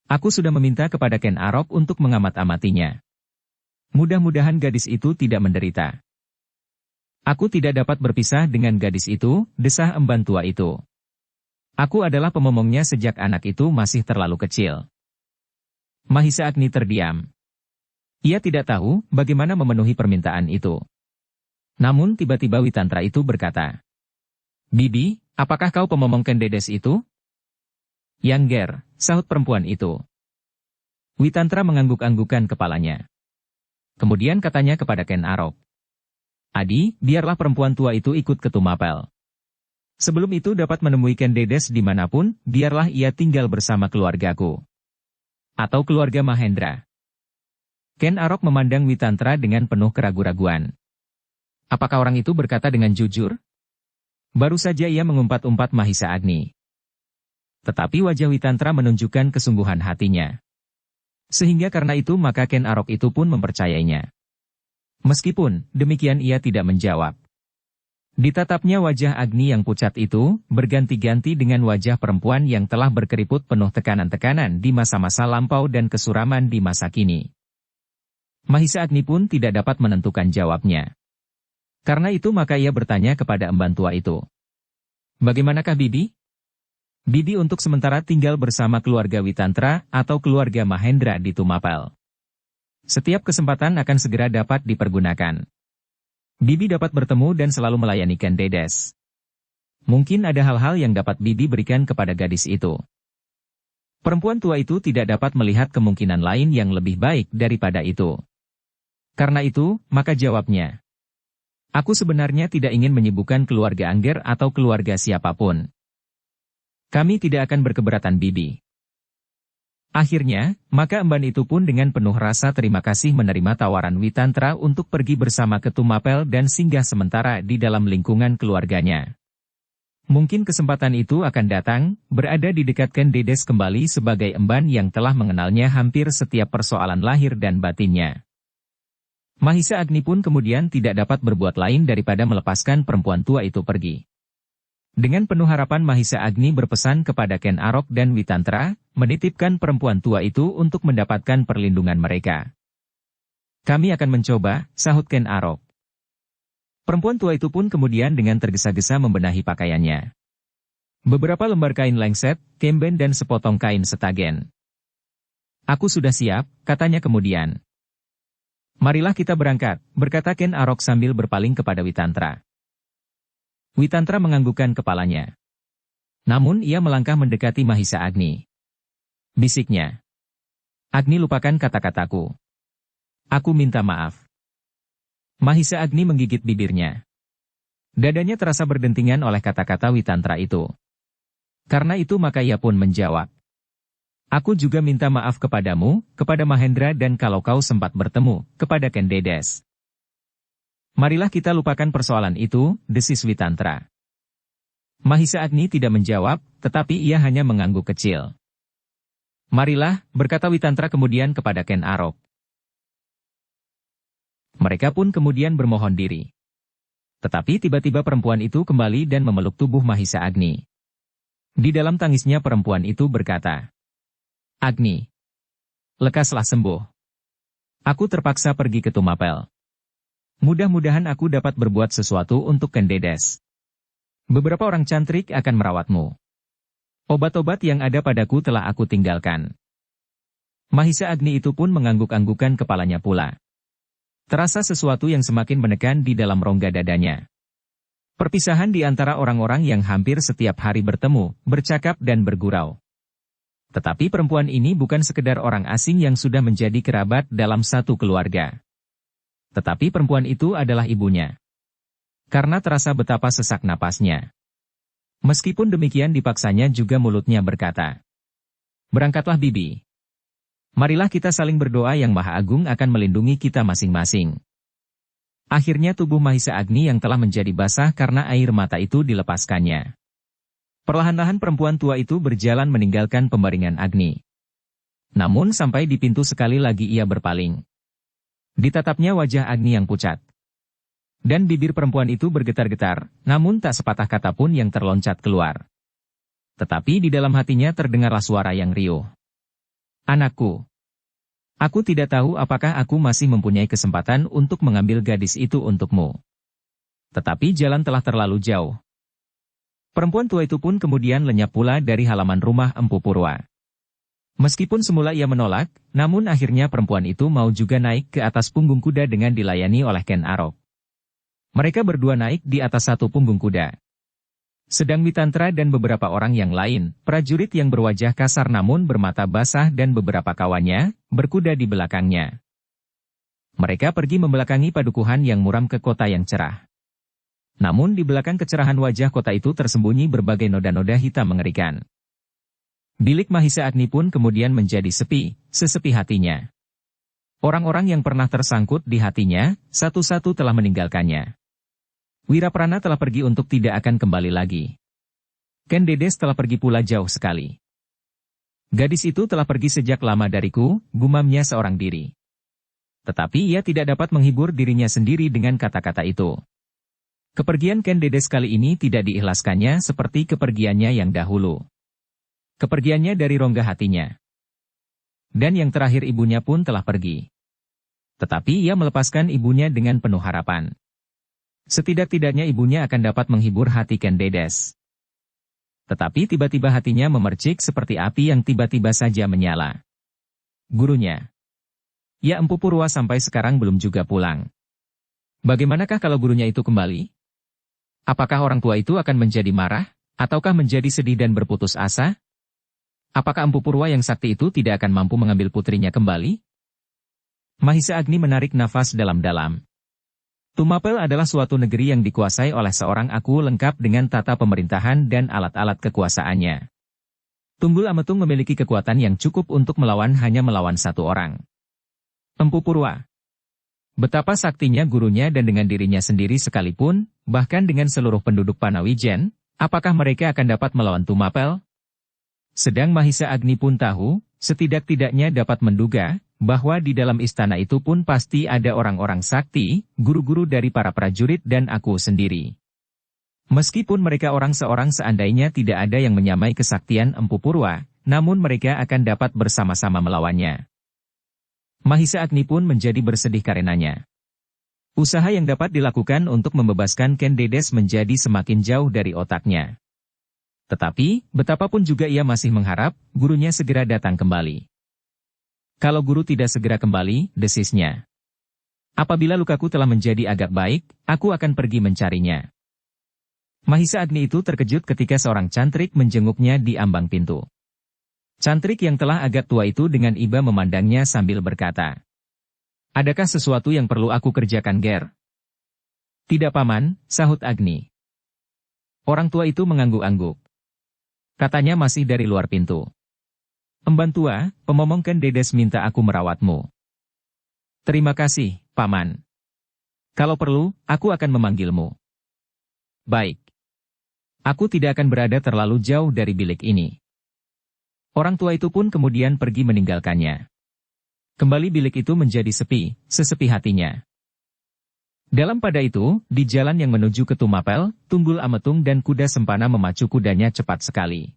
Aku sudah meminta kepada Ken Arok untuk mengamat-amatinya. Mudah-mudahan gadis itu tidak menderita. Aku tidak dapat berpisah dengan gadis itu, desah emban tua itu. Aku adalah pemomongnya sejak anak itu masih terlalu kecil. Mahisa Agni terdiam. Ia tidak tahu bagaimana memenuhi permintaan itu. Namun tiba-tiba Witantra itu berkata, Bibi, apakah kau pemomong Ken Dedes itu? Yang Ger, sahut perempuan itu. Witantra mengangguk-anggukan kepalanya. Kemudian katanya kepada Ken Arok. Adi, biarlah perempuan tua itu ikut ke Tumapel. Sebelum itu dapat menemui Ken Dedes dimanapun, biarlah ia tinggal bersama keluargaku. Atau keluarga Mahendra. Ken Arok memandang Witantra dengan penuh keraguan-raguan. Apakah orang itu berkata dengan jujur? Baru saja ia mengumpat-umpat Mahisa Agni. Tetapi wajah Witantra menunjukkan kesungguhan hatinya. Sehingga karena itu maka Ken Arok itu pun mempercayainya. Meskipun demikian ia tidak menjawab. Ditatapnya wajah Agni yang pucat itu, berganti-ganti dengan wajah perempuan yang telah berkeriput penuh tekanan-tekanan di masa-masa lampau dan kesuraman di masa kini. Mahisa Agni pun tidak dapat menentukan jawabnya. Karena itu maka ia bertanya kepada emban tua itu. Bagaimanakah Bibi? Bibi untuk sementara tinggal bersama keluarga Witantra atau keluarga Mahendra di Tumapel. Setiap kesempatan akan segera dapat dipergunakan. Bibi dapat bertemu dan selalu melayani Ken Dedes. Mungkin ada hal-hal yang dapat Bibi berikan kepada gadis itu. Perempuan tua itu tidak dapat melihat kemungkinan lain yang lebih baik daripada itu. Karena itu, maka jawabnya. Aku sebenarnya tidak ingin menyibukkan keluarga Angger atau keluarga siapapun. Kami tidak akan berkeberatan Bibi. Akhirnya, maka emban itu pun dengan penuh rasa terima kasih menerima tawaran Witantra untuk pergi bersama ke Tumapel dan singgah sementara di dalam lingkungan keluarganya. Mungkin kesempatan itu akan datang, berada di dekat Ken Dedes kembali sebagai emban yang telah mengenalnya hampir setiap persoalan lahir dan batinnya. Mahisa Agni pun kemudian tidak dapat berbuat lain daripada melepaskan perempuan tua itu pergi. Dengan penuh harapan Mahisa Agni berpesan kepada Ken Arok dan Witantra, menitipkan perempuan tua itu untuk mendapatkan perlindungan mereka. Kami akan mencoba, sahut Ken Arok. Perempuan tua itu pun kemudian dengan tergesa-gesa membenahi pakaiannya. Beberapa lembar kain lengset, kemben dan sepotong kain setagen. Aku sudah siap, katanya kemudian. Marilah kita berangkat, berkata Ken Arok sambil berpaling kepada Witantra. Witantra menganggukkan kepalanya. Namun ia melangkah mendekati Mahisa Agni. Bisiknya. Agni lupakan kata-kataku. Aku minta maaf. Mahisa Agni menggigit bibirnya. Dadanya terasa berdentingan oleh kata-kata Witantra itu. Karena itu maka ia pun menjawab. Aku juga minta maaf kepadamu, kepada Mahendra dan kalau kau sempat bertemu, kepada Ken Dedes. Marilah kita lupakan persoalan itu, desis Witantra. Mahisa Agni tidak menjawab, tetapi ia hanya mengangguk kecil. Marilah, berkata Witantra kemudian kepada Ken Arok. Mereka pun kemudian bermohon diri. Tetapi tiba-tiba perempuan itu kembali dan memeluk tubuh Mahisa Agni. Di dalam tangisnya perempuan itu berkata, Agni, lekaslah sembuh. Aku terpaksa pergi ke Tumapel. Mudah-mudahan aku dapat berbuat sesuatu untuk Ken Dedes. Beberapa orang cantrik akan merawatmu. Obat-obat yang ada padaku telah aku tinggalkan. Mahisa Agni itu pun mengangguk-anggukan kepalanya pula. Terasa sesuatu yang semakin menekan di dalam rongga dadanya. Perpisahan di antara orang-orang yang hampir setiap hari bertemu, bercakap dan bergurau. Tetapi perempuan ini bukan sekedar orang asing yang sudah menjadi kerabat dalam satu keluarga. Tetapi perempuan itu adalah ibunya. Karena terasa betapa sesak napasnya. Meskipun demikian dipaksanya juga mulutnya berkata, berangkatlah Bibi. Marilah kita saling berdoa yang Maha Agung akan melindungi kita masing-masing. Akhirnya tubuh Mahisa Agni yang telah menjadi basah karena air mata itu dilepaskannya. Perlahan-lahan perempuan tua itu berjalan meninggalkan pembaringan Agni. Namun sampai di pintu sekali lagi ia berpaling. Ditatapnya wajah Agni yang pucat. Dan bibir perempuan itu bergetar-getar, namun tak sepatah kata pun yang terloncat keluar. Tetapi di dalam hatinya terdengarlah suara yang riuh. Anakku. Aku tidak tahu apakah aku masih mempunyai kesempatan untuk mengambil gadis itu untukmu. Tetapi jalan telah terlalu jauh. Perempuan tua itu pun kemudian lenyap pula dari halaman rumah Empu Purwa. Meskipun semula ia menolak, namun akhirnya perempuan itu mau juga naik ke atas punggung kuda dengan dilayani oleh Ken Arok. Mereka berdua naik di atas satu punggung kuda. Sedang Witantra dan beberapa orang yang lain, prajurit yang berwajah kasar namun bermata basah dan beberapa kawannya, berkuda di belakangnya. Mereka pergi membelakangi padukuhan yang muram ke kota yang cerah. Namun di belakang kecerahan wajah kota itu tersembunyi berbagai noda-noda hitam mengerikan. Bilik Mahisa Agni pun kemudian menjadi sepi, sesepi hatinya. Orang-orang yang pernah tersangkut di hatinya, satu-satu telah meninggalkannya. Wiraprana telah pergi untuk tidak akan kembali lagi. Ken Dedes telah pergi pula jauh sekali. Gadis itu telah pergi sejak lama dariku, gumamnya seorang diri. Tetapi ia tidak dapat menghibur dirinya sendiri dengan kata-kata itu. Kepergian Ken Dedes kali ini tidak diikhlaskannya seperti kepergiannya yang dahulu. Kepergiannya dari rongga hatinya. Dan yang terakhir ibunya pun telah pergi. Tetapi ia melepaskan ibunya dengan penuh harapan. Setidak-tidaknya ibunya akan dapat menghibur hati Ken Dedes. Tetapi tiba-tiba hatinya memercik seperti api yang tiba-tiba saja menyala. Gurunya. Ya Empu Purwa sampai sekarang belum juga pulang. Bagaimanakah kalau gurunya itu kembali? Apakah orang tua itu akan menjadi marah, ataukah menjadi sedih dan berputus asa? Apakah Empu Purwa yang sakti itu tidak akan mampu mengambil putrinya kembali? Mahisa Agni menarik nafas dalam-dalam. Tumapel adalah suatu negeri yang dikuasai oleh seorang aku lengkap dengan tata pemerintahan dan alat-alat kekuasaannya. Tunggul Ametung memiliki kekuatan yang cukup untuk hanya melawan satu orang. Empu Purwa. Betapa saktinya gurunya dan dengan dirinya sendiri sekalipun, bahkan dengan seluruh penduduk Panawijen, apakah mereka akan dapat melawan Tumapel? Sedang Mahisa Agni pun tahu, setidak-tidaknya dapat menduga, bahwa di dalam istana itu pun pasti ada orang-orang sakti, guru-guru dari para prajurit dan aku sendiri. Meskipun mereka orang seorang seandainya tidak ada yang menyamai kesaktian Empu Purwa, namun mereka akan dapat bersama-sama melawannya. Mahisa Agni pun menjadi bersedih karenanya. Usaha yang dapat dilakukan untuk membebaskan Ken Dedes menjadi semakin jauh dari otaknya. Tetapi, betapapun juga ia masih mengharap, gurunya segera datang kembali. Kalau guru tidak segera kembali, desisnya. Apabila lukaku telah menjadi agak baik, aku akan pergi mencarinya. Mahisa Agni itu terkejut ketika seorang cantrik menjenguknya di ambang pintu. Cantrik yang telah agak tua itu dengan iba memandangnya sambil berkata, "Adakah sesuatu yang perlu aku kerjakan, Ger?" "Tidak, Paman," sahut Agni. Orang tua itu mengangguk-angguk. Katanya masih dari luar pintu. "Emban tua, pemomong Ken Dedes minta aku merawatmu." "Terima kasih, Paman. Kalau perlu, aku akan memanggilmu." "Baik. Aku tidak akan berada terlalu jauh dari bilik ini." Orang tua itu pun kemudian pergi meninggalkannya. Kembali bilik itu menjadi sepi, sesepi hatinya. Dalam pada itu, di jalan yang menuju ke Tumapel, Tunggul Ametung dan kuda Sempana memacu kudanya cepat sekali.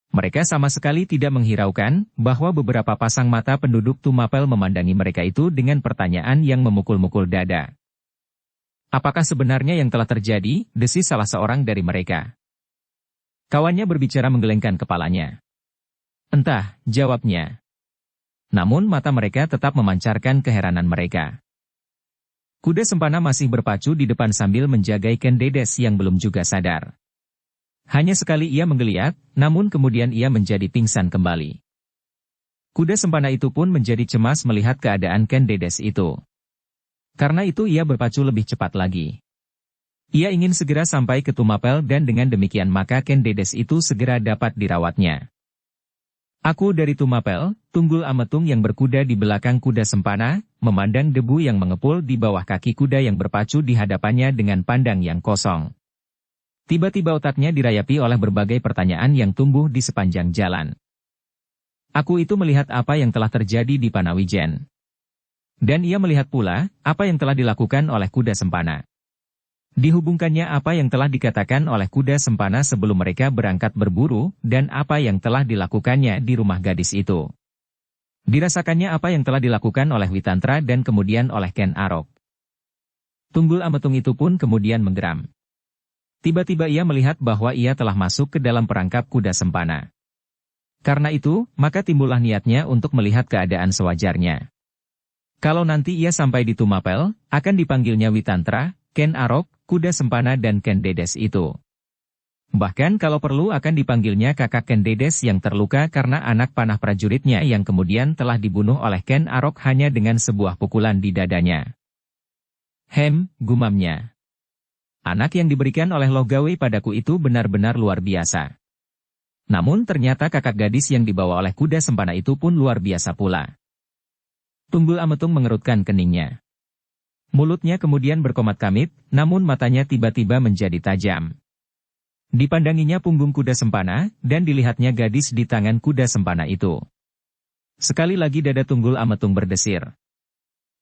Mereka sama sekali tidak menghiraukan bahwa beberapa pasang mata penduduk Tumapel memandangi mereka itu dengan pertanyaan yang memukul-mukul dada. "Apakah sebenarnya yang telah terjadi?" desis salah seorang dari mereka. Kawannya berbicara menggelengkan kepalanya. "Entah," jawabnya. Namun mata mereka tetap memancarkan keheranan mereka. Kuda Sempana masih berpacu di depan sambil menjagai Ken Dedes yang belum juga sadar. Hanya sekali ia menggeliat, namun kemudian ia menjadi pingsan kembali. Kuda Sempana itu pun menjadi cemas melihat keadaan Ken Dedes itu. Karena itu ia berpacu lebih cepat lagi. Ia ingin segera sampai ke Tumapel dan dengan demikian maka Ken Dedes itu segera dapat dirawatnya. Aku dari Tumapel, Tunggul Ametung yang berkuda di belakang kuda Sempana, memandang debu yang mengepul di bawah kaki kuda yang berpacu di hadapannya dengan pandang yang kosong. Tiba-tiba otaknya dirayapi oleh berbagai pertanyaan yang tumbuh di sepanjang jalan. Aku itu melihat apa yang telah terjadi di Panawijen. Dan ia melihat pula, apa yang telah dilakukan oleh kuda Sempana. Dihubungkannya apa yang telah dikatakan oleh kuda sempana sebelum mereka berangkat berburu, dan apa yang telah dilakukannya di rumah gadis itu. Dirasakannya apa yang telah dilakukan oleh Witantra dan kemudian oleh Ken Arok. Tunggul Ametung itu pun kemudian menggeram. Tiba-tiba ia melihat bahwa ia telah masuk ke dalam perangkap kuda sempana. Karena itu, maka timbullah niatnya untuk melihat keadaan sewajarnya. Kalau nanti ia sampai di Tumapel, akan dipanggilnya Witantra, Ken Arok, kuda sempana dan Ken Dedes itu. Bahkan kalau perlu akan dipanggilnya kakak Ken Dedes yang terluka karena anak panah prajuritnya yang kemudian telah dibunuh oleh Ken Arok hanya dengan sebuah pukulan di dadanya. Gumamnya. Anak yang diberikan oleh Logawe padaku itu benar-benar luar biasa. Namun ternyata kakak gadis yang dibawa oleh kuda sempana itu pun luar biasa pula. Tunggul Ametung mengerutkan keningnya. Mulutnya kemudian berkomat-kamit, namun matanya tiba-tiba menjadi tajam. Dipandanginya punggung kuda sempana, dan dilihatnya gadis di tangan kuda sempana itu. Sekali lagi dada Tunggul Ametung berdesir.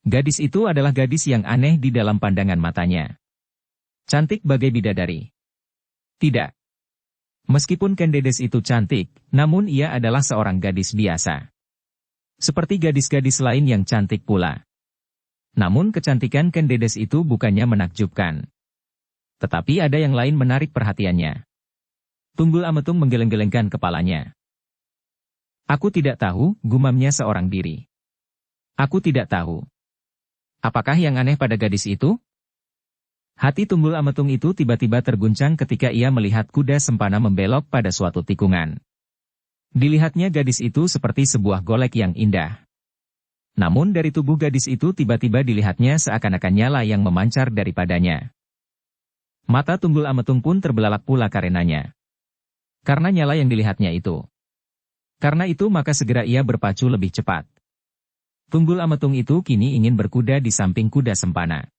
Gadis itu adalah gadis yang aneh di dalam pandangan matanya. Cantik bagai bidadari. Tidak. Meskipun Ken Dedes itu cantik, namun ia adalah seorang gadis biasa. Seperti gadis-gadis lain yang cantik pula. Namun kecantikan Ken Dedes itu bukannya menakjubkan. Tetapi ada yang lain menarik perhatiannya. Tunggul Ametung menggeleng-gelengkan kepalanya. Aku tidak tahu, gumamnya seorang diri. Aku tidak tahu. Apakah yang aneh pada gadis itu? Hati Tunggul Ametung itu tiba-tiba terguncang ketika ia melihat kuda sempana membelok pada suatu tikungan. Dilihatnya gadis itu seperti sebuah golek yang indah. Namun dari tubuh gadis itu tiba-tiba dilihatnya seakan-akan nyala yang memancar daripadanya. Mata Tunggul Ametung pun terbelalak pula karenanya. Karena nyala yang dilihatnya itu. Karena itu maka segera ia berpacu lebih cepat. Tunggul Ametung itu kini ingin berkuda di samping kuda sempana.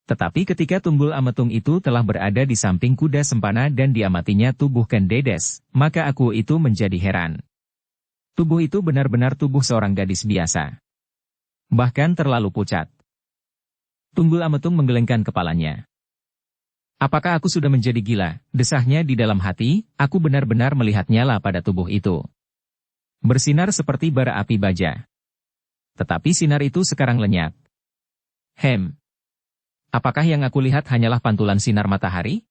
Tetapi ketika Tunggul Ametung itu telah berada di samping kuda sempana dan diamatinya tubuh Ken Dedes, maka aku itu menjadi heran. Tubuh itu benar-benar tubuh seorang gadis biasa. Bahkan terlalu pucat. Tunggul Ametung menggelengkan kepalanya. Apakah aku sudah menjadi gila? Desahnya di dalam hati, aku benar-benar melihat nyala pada tubuh itu. Bersinar seperti bara api baja. Tetapi sinar itu sekarang lenyap. Apakah yang aku lihat hanyalah pantulan sinar matahari?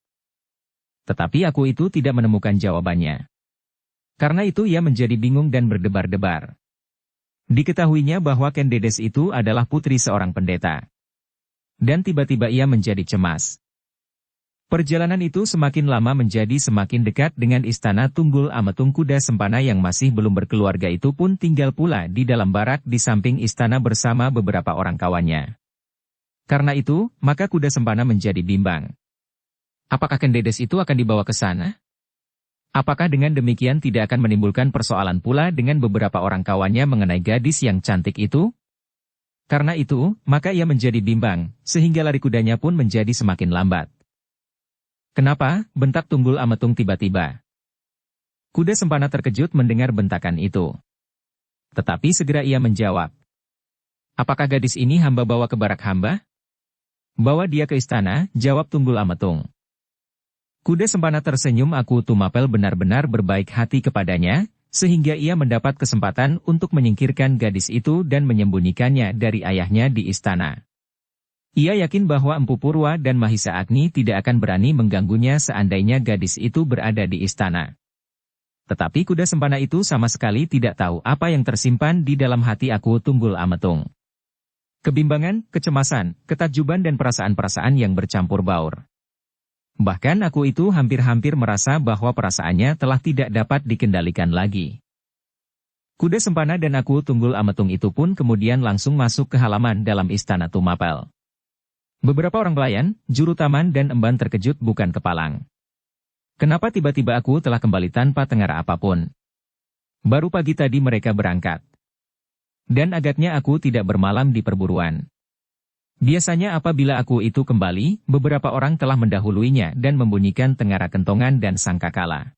Tetapi aku itu tidak menemukan jawabannya. Karena itu ia menjadi bingung dan berdebar-debar. Diketahuinya bahwa Ken Dedes itu adalah putri seorang pendeta. Dan tiba-tiba ia menjadi cemas. Perjalanan itu semakin lama menjadi semakin dekat dengan istana Tunggul Ametung. Kuda sempana yang masih belum berkeluarga itu pun tinggal pula di dalam barak di samping istana bersama beberapa orang kawannya. Karena itu, maka kuda sempana menjadi bimbang. Apakah Ken Dedes itu akan dibawa ke sana? Apakah dengan demikian tidak akan menimbulkan persoalan pula dengan beberapa orang kawannya mengenai gadis yang cantik itu? Karena itu, maka ia menjadi bimbang, sehingga lari kudanya pun menjadi semakin lambat. Kenapa? Bentak Tunggul Ametung tiba-tiba. Kuda sempana terkejut mendengar bentakan itu. Tetapi segera ia menjawab. Apakah gadis ini hamba bawa ke barak hamba? Bawa dia ke istana, jawab Tunggul Ametung. Kuda sempana tersenyum. Aku Tumapel benar-benar berbaik hati kepadanya, sehingga ia mendapat kesempatan untuk menyingkirkan gadis itu dan menyembunyikannya dari ayahnya di istana. Ia yakin bahwa Empu Purwa dan Mahisa Agni tidak akan berani mengganggunya seandainya gadis itu berada di istana. Tetapi kuda sempana itu sama sekali tidak tahu apa yang tersimpan di dalam hati aku Tunggul Ametung. Kebimbangan, kecemasan, ketakjuban dan perasaan-perasaan yang bercampur baur. Bahkan aku itu hampir-hampir merasa bahwa perasaannya telah tidak dapat dikendalikan lagi. Kuda sempana dan aku Tunggul Ametung itu pun kemudian langsung masuk ke halaman dalam istana Tumapel. Beberapa orang pelayan, juru taman dan emban terkejut bukan kepalang. Kenapa tiba-tiba aku telah kembali tanpa tengara apapun? Baru pagi tadi mereka berangkat. Dan agaknya aku tidak bermalam di perburuan. Biasanya apabila aku itu kembali, beberapa orang telah mendahuluinya dan membunyikan tengara kentongan dan sangkakala.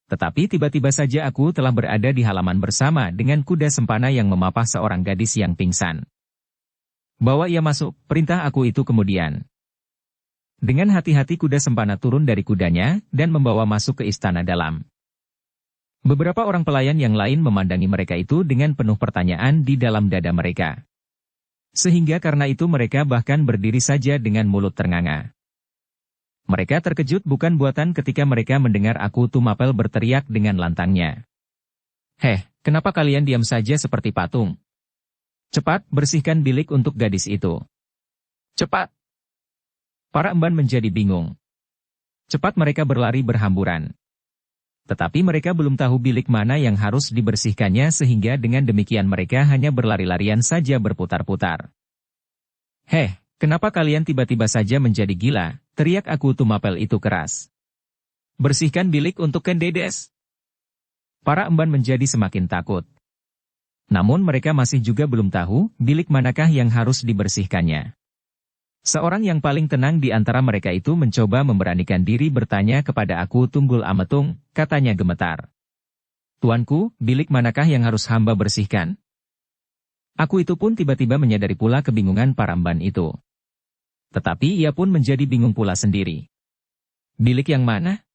Tetapi tiba-tiba saja aku telah berada di halaman bersama dengan kuda sempana yang memapah seorang gadis yang pingsan. Bawa ia masuk, perintah aku itu kemudian. Dengan hati-hati kuda sempana turun dari kudanya dan membawa masuk ke istana dalam. Beberapa orang pelayan yang lain memandangi mereka itu dengan penuh pertanyaan di dalam dada mereka. Sehingga karena itu mereka bahkan berdiri saja dengan mulut ternganga. Mereka terkejut bukan buatan ketika mereka mendengar Aku Tumapel berteriak dengan lantangnya. "Heh, kenapa kalian diam saja seperti patung? Cepat, bersihkan bilik untuk gadis itu. Cepat!" Para emban menjadi bingung. Cepat mereka berlari berhamburan. Tetapi mereka belum tahu bilik mana yang harus dibersihkannya sehingga dengan demikian mereka hanya berlari-larian saja berputar-putar. "Heh, kenapa kalian tiba-tiba saja menjadi gila?" teriak Aku Tumapel itu keras. "Bersihkan bilik untuk Ken Dedes." Para emban menjadi semakin takut. Namun mereka masih juga belum tahu bilik manakah yang harus dibersihkannya. Seorang yang paling tenang di antara mereka itu mencoba memberanikan diri bertanya kepada Aku Tunggul Ametung, katanya gemetar. "Tuanku, bilik manakah yang harus hamba bersihkan?" Aku itu pun tiba-tiba menyadari pula kebingungan para emban itu. Tetapi ia pun menjadi bingung pula sendiri. "Bilik yang mana?"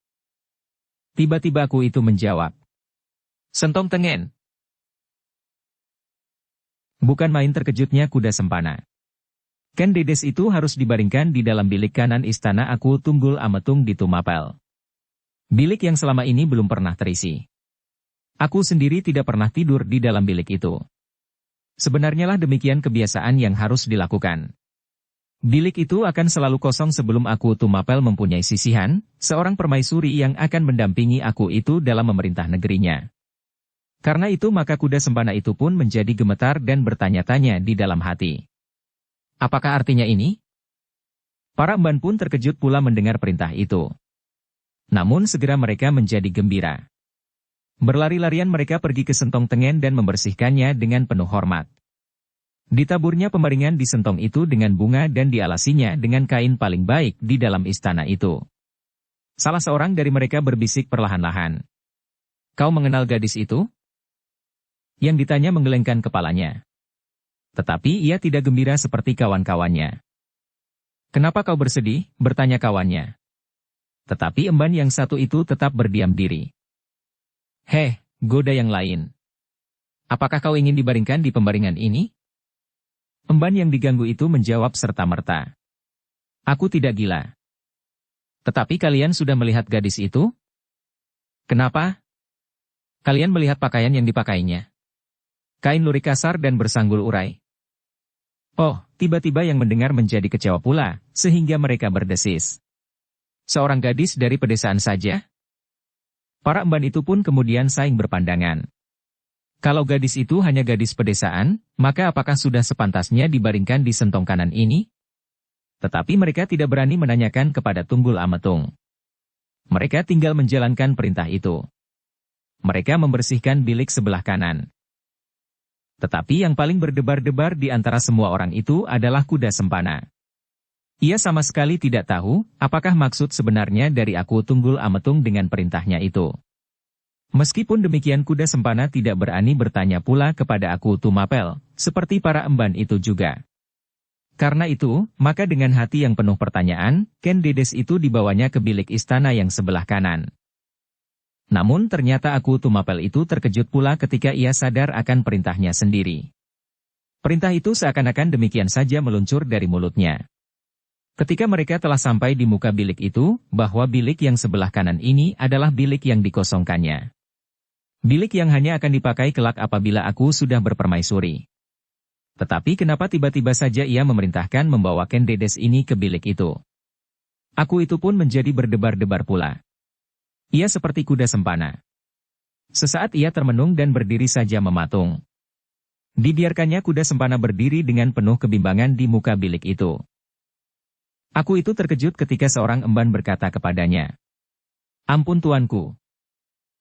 Tiba-tiba Aku itu menjawab. "Sentong Tengen." Bukan main terkejutnya kuda sempana. Ken Dedes itu harus dibaringkan di dalam bilik kanan istana Aku Tunggul Ametung di Tumapel. Bilik yang selama ini belum pernah terisi. Aku sendiri tidak pernah tidur di dalam bilik itu. Sebenarnya lah demikian kebiasaan yang harus dilakukan. Bilik itu akan selalu kosong sebelum Aku Tumapel mempunyai sisihan, seorang permaisuri yang akan mendampingi Aku itu dalam memerintah negerinya. Karena itu maka kuda sempana itu pun menjadi gemetar dan bertanya-tanya di dalam hati. Apakah artinya ini? Para emban pun terkejut pula mendengar perintah itu. Namun segera mereka menjadi gembira. Berlari-larian mereka pergi ke Sentong Tengen dan membersihkannya dengan penuh hormat. Ditaburnya pembaringan di sentong itu dengan bunga dan dialasinya dengan kain paling baik di dalam istana itu. Salah seorang dari mereka berbisik perlahan-lahan. "Kau mengenal gadis itu?" Yang ditanya menggelengkan kepalanya. Tetapi ia tidak gembira seperti kawan-kawannya. "Kenapa kau bersedih?" bertanya kawannya. Tetapi emban yang satu itu tetap berdiam diri. "Heh, goda yang lain. Apakah kau ingin dibaringkan di pembaringan ini?" Emban yang diganggu itu menjawab serta-merta. "Aku tidak gila." "Tetapi kalian sudah melihat gadis itu?" "Kenapa?" "Kalian melihat pakaian yang dipakainya. Kain lurik kasar dan bersanggul urai." Oh, tiba-tiba yang mendengar menjadi kecewa pula, sehingga mereka berdesis. "Seorang gadis dari pedesaan saja?" Para emban itu pun kemudian saing berpandangan. Kalau gadis itu hanya gadis pedesaan, maka apakah sudah sepantasnya dibaringkan di sentong kanan ini? Tetapi mereka tidak berani menanyakan kepada Tunggul Ametung. Mereka tinggal menjalankan perintah itu. Mereka membersihkan bilik sebelah kanan. Tetapi yang paling berdebar-debar di antara semua orang itu adalah kuda sempana. Ia sama sekali tidak tahu apakah maksud sebenarnya dari Aku Tunggul Ametung dengan perintahnya itu. Meskipun demikian kuda sempana tidak berani bertanya pula kepada Aku Tumapel, seperti para emban itu juga. Karena itu, maka dengan hati yang penuh pertanyaan, Ken Dedes itu dibawanya ke bilik istana yang sebelah kanan. Namun ternyata Aku Tumapel itu terkejut pula ketika ia sadar akan perintahnya sendiri. Perintah itu seakan-akan demikian saja meluncur dari mulutnya. Ketika mereka telah sampai di muka bilik itu, bahwa bilik yang sebelah kanan ini adalah bilik yang dikosongkannya. Bilik yang hanya akan dipakai kelak apabila Aku sudah berpermaisuri. Tetapi kenapa tiba-tiba saja ia memerintahkan membawa Ken Dedes ini ke bilik itu? Aku itu pun menjadi berdebar-debar pula. Ia seperti kuda sempana. Sesaat ia termenung dan berdiri saja mematung. Dibiarkannya kuda sempana berdiri dengan penuh kebimbangan di muka bilik itu. Aku itu terkejut ketika seorang emban berkata kepadanya. "Ampun tuanku.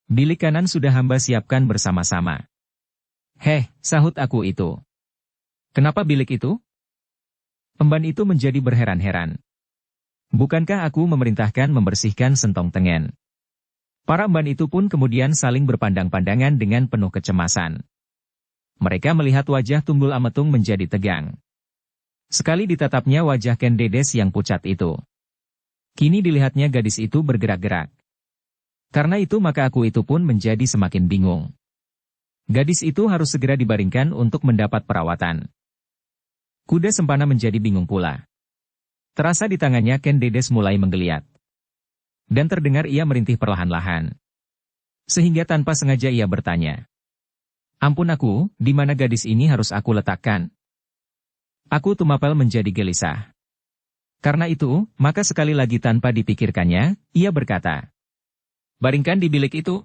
Bilik kanan sudah hamba siapkan bersama-sama." "Heh," sahut Aku itu. "Kenapa bilik itu?" Emban itu menjadi berheran-heran. "Bukankah aku memerintahkan membersihkan Sentong Tengen?" Para emban itu pun kemudian saling berpandang-pandangan dengan penuh kecemasan. Mereka melihat wajah Tunggul Ametung menjadi tegang. Sekali ditatapnya wajah Ken Dedes yang pucat itu. Kini dilihatnya gadis itu bergerak-gerak. Karena itu maka aku itu pun menjadi semakin bingung. Gadis itu harus segera dibaringkan untuk mendapat perawatan. Kuda Sempana menjadi bingung pula. Terasa di tangannya Ken Dedes mulai menggeliat. Dan terdengar ia merintih perlahan-lahan. Sehingga tanpa sengaja ia bertanya. Ampun aku, di mana gadis ini harus aku letakkan? Aku Tumapel menjadi gelisah. Karena itu, maka sekali lagi tanpa dipikirkannya, ia berkata. Baringkan di bilik itu.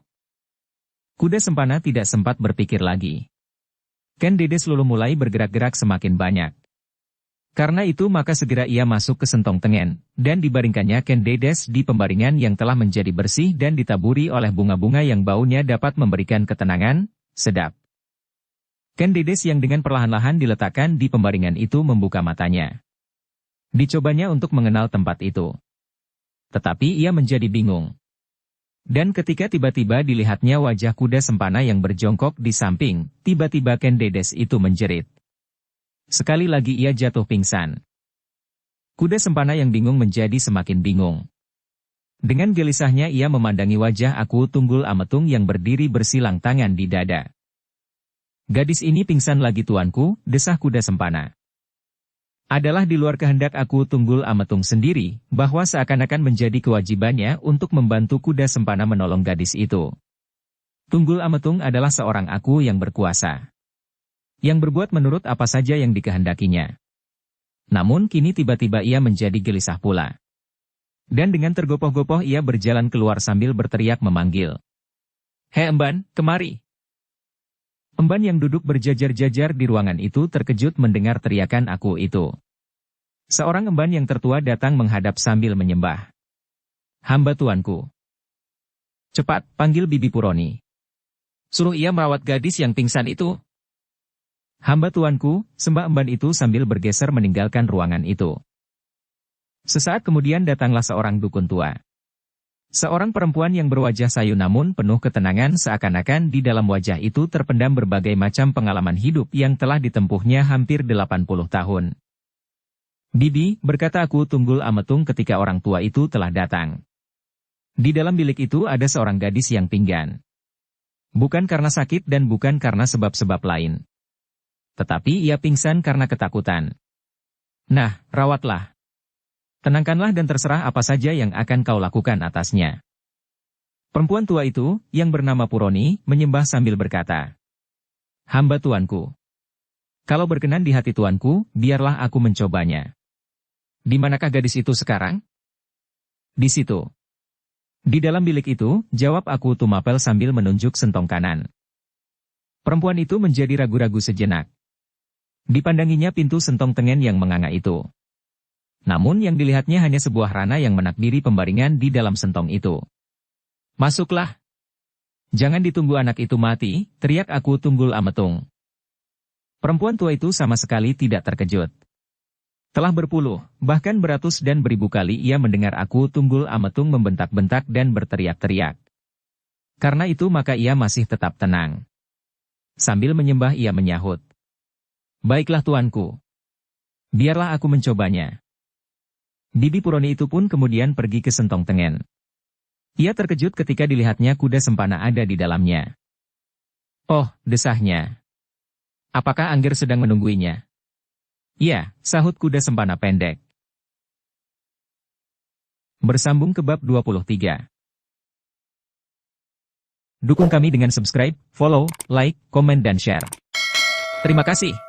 Kuda Sempana tidak sempat berpikir lagi. Ken Dedes lalu mulai bergerak-gerak semakin banyak. Karena itu maka segera ia masuk ke sentong tengen, dan dibaringkannya Ken Dedes di pembaringan yang telah menjadi bersih dan ditaburi oleh bunga-bunga yang baunya dapat memberikan ketenangan, sedap. Ken Dedes yang dengan perlahan-lahan diletakkan di pembaringan itu membuka matanya. Dicobanya untuk mengenal tempat itu. Tetapi ia menjadi bingung. Dan ketika tiba-tiba dilihatnya wajah Kuda Sempana yang berjongkok di samping, tiba-tiba Ken Dedes itu menjerit. Sekali lagi ia jatuh pingsan. Kuda Sempana yang bingung menjadi semakin bingung. Dengan gelisahnya ia memandangi wajah Aku Tunggul Ametung yang berdiri bersilang tangan di dada. Gadis ini pingsan lagi tuanku, desah Kuda Sempana. Adalah di luar kehendak Aku Tunggul Ametung sendiri, bahwa seakan-akan menjadi kewajibannya untuk membantu Kuda Sempana menolong gadis itu. Tunggul Ametung adalah seorang aku yang berkuasa. Yang berbuat menurut apa saja yang dikehendakinya. Namun kini tiba-tiba ia menjadi gelisah pula. Dan dengan tergopoh-gopoh ia berjalan keluar sambil berteriak memanggil. Hei Emban, kemari. Emban yang duduk berjajar-jajar di ruangan itu terkejut mendengar teriakan Aku itu. Seorang emban yang tertua datang menghadap sambil menyembah. Hamba tuanku. Cepat, panggil Bibi Puroni. Suruh ia merawat gadis yang pingsan itu. Hamba tuanku, sembah emban itu sambil bergeser meninggalkan ruangan itu. Sesaat kemudian datanglah seorang dukun tua. Seorang perempuan yang berwajah sayu namun penuh ketenangan seakan-akan di dalam wajah itu terpendam berbagai macam pengalaman hidup yang telah ditempuhnya hampir 80 tahun. Bibi, berkata Aku Tunggul Ametung ketika orang tua itu telah datang. Di dalam bilik itu ada seorang gadis yang pinggan. Bukan karena sakit dan bukan karena sebab-sebab lain. Tetapi ia pingsan karena ketakutan. Nah, rawatlah. Tenangkanlah dan terserah apa saja yang akan kau lakukan atasnya. Perempuan tua itu, yang bernama Puroni, menyembah sambil berkata. Hamba tuanku. Kalau berkenan di hati tuanku, biarlah aku mencobanya. Di manakah gadis itu sekarang? Di situ. Di dalam bilik itu, jawab Aku Tumapel sambil menunjuk sentong kanan. Perempuan itu menjadi ragu-ragu sejenak. Dipandanginya pintu sentong tengen yang menganga itu. Namun yang dilihatnya hanya sebuah rana yang menakbiri pembaringan di dalam sentong itu. Masuklah. Jangan ditunggu anak itu mati, teriak Aku Tunggul Ametung. Perempuan tua itu sama sekali tidak terkejut. Telah berpuluh, bahkan beratus dan beribu kali ia mendengar Aku Tunggul Ametung membentak-bentak dan berteriak-teriak. Karena itu maka ia masih tetap tenang. Sambil menyembah ia menyahut. Baiklah tuanku. Biarlah aku mencobanya. Bibi Puroni itu pun kemudian pergi ke sentong tengen. Ia terkejut ketika dilihatnya Kuda Sempana ada di dalamnya. Oh, desahnya. Apakah Angger sedang menungguinya? Ya, sahut Kuda Sempana pendek. Bersambung ke bab 23. Dukung kami dengan subscribe, follow, like, komen dan share. Terima kasih.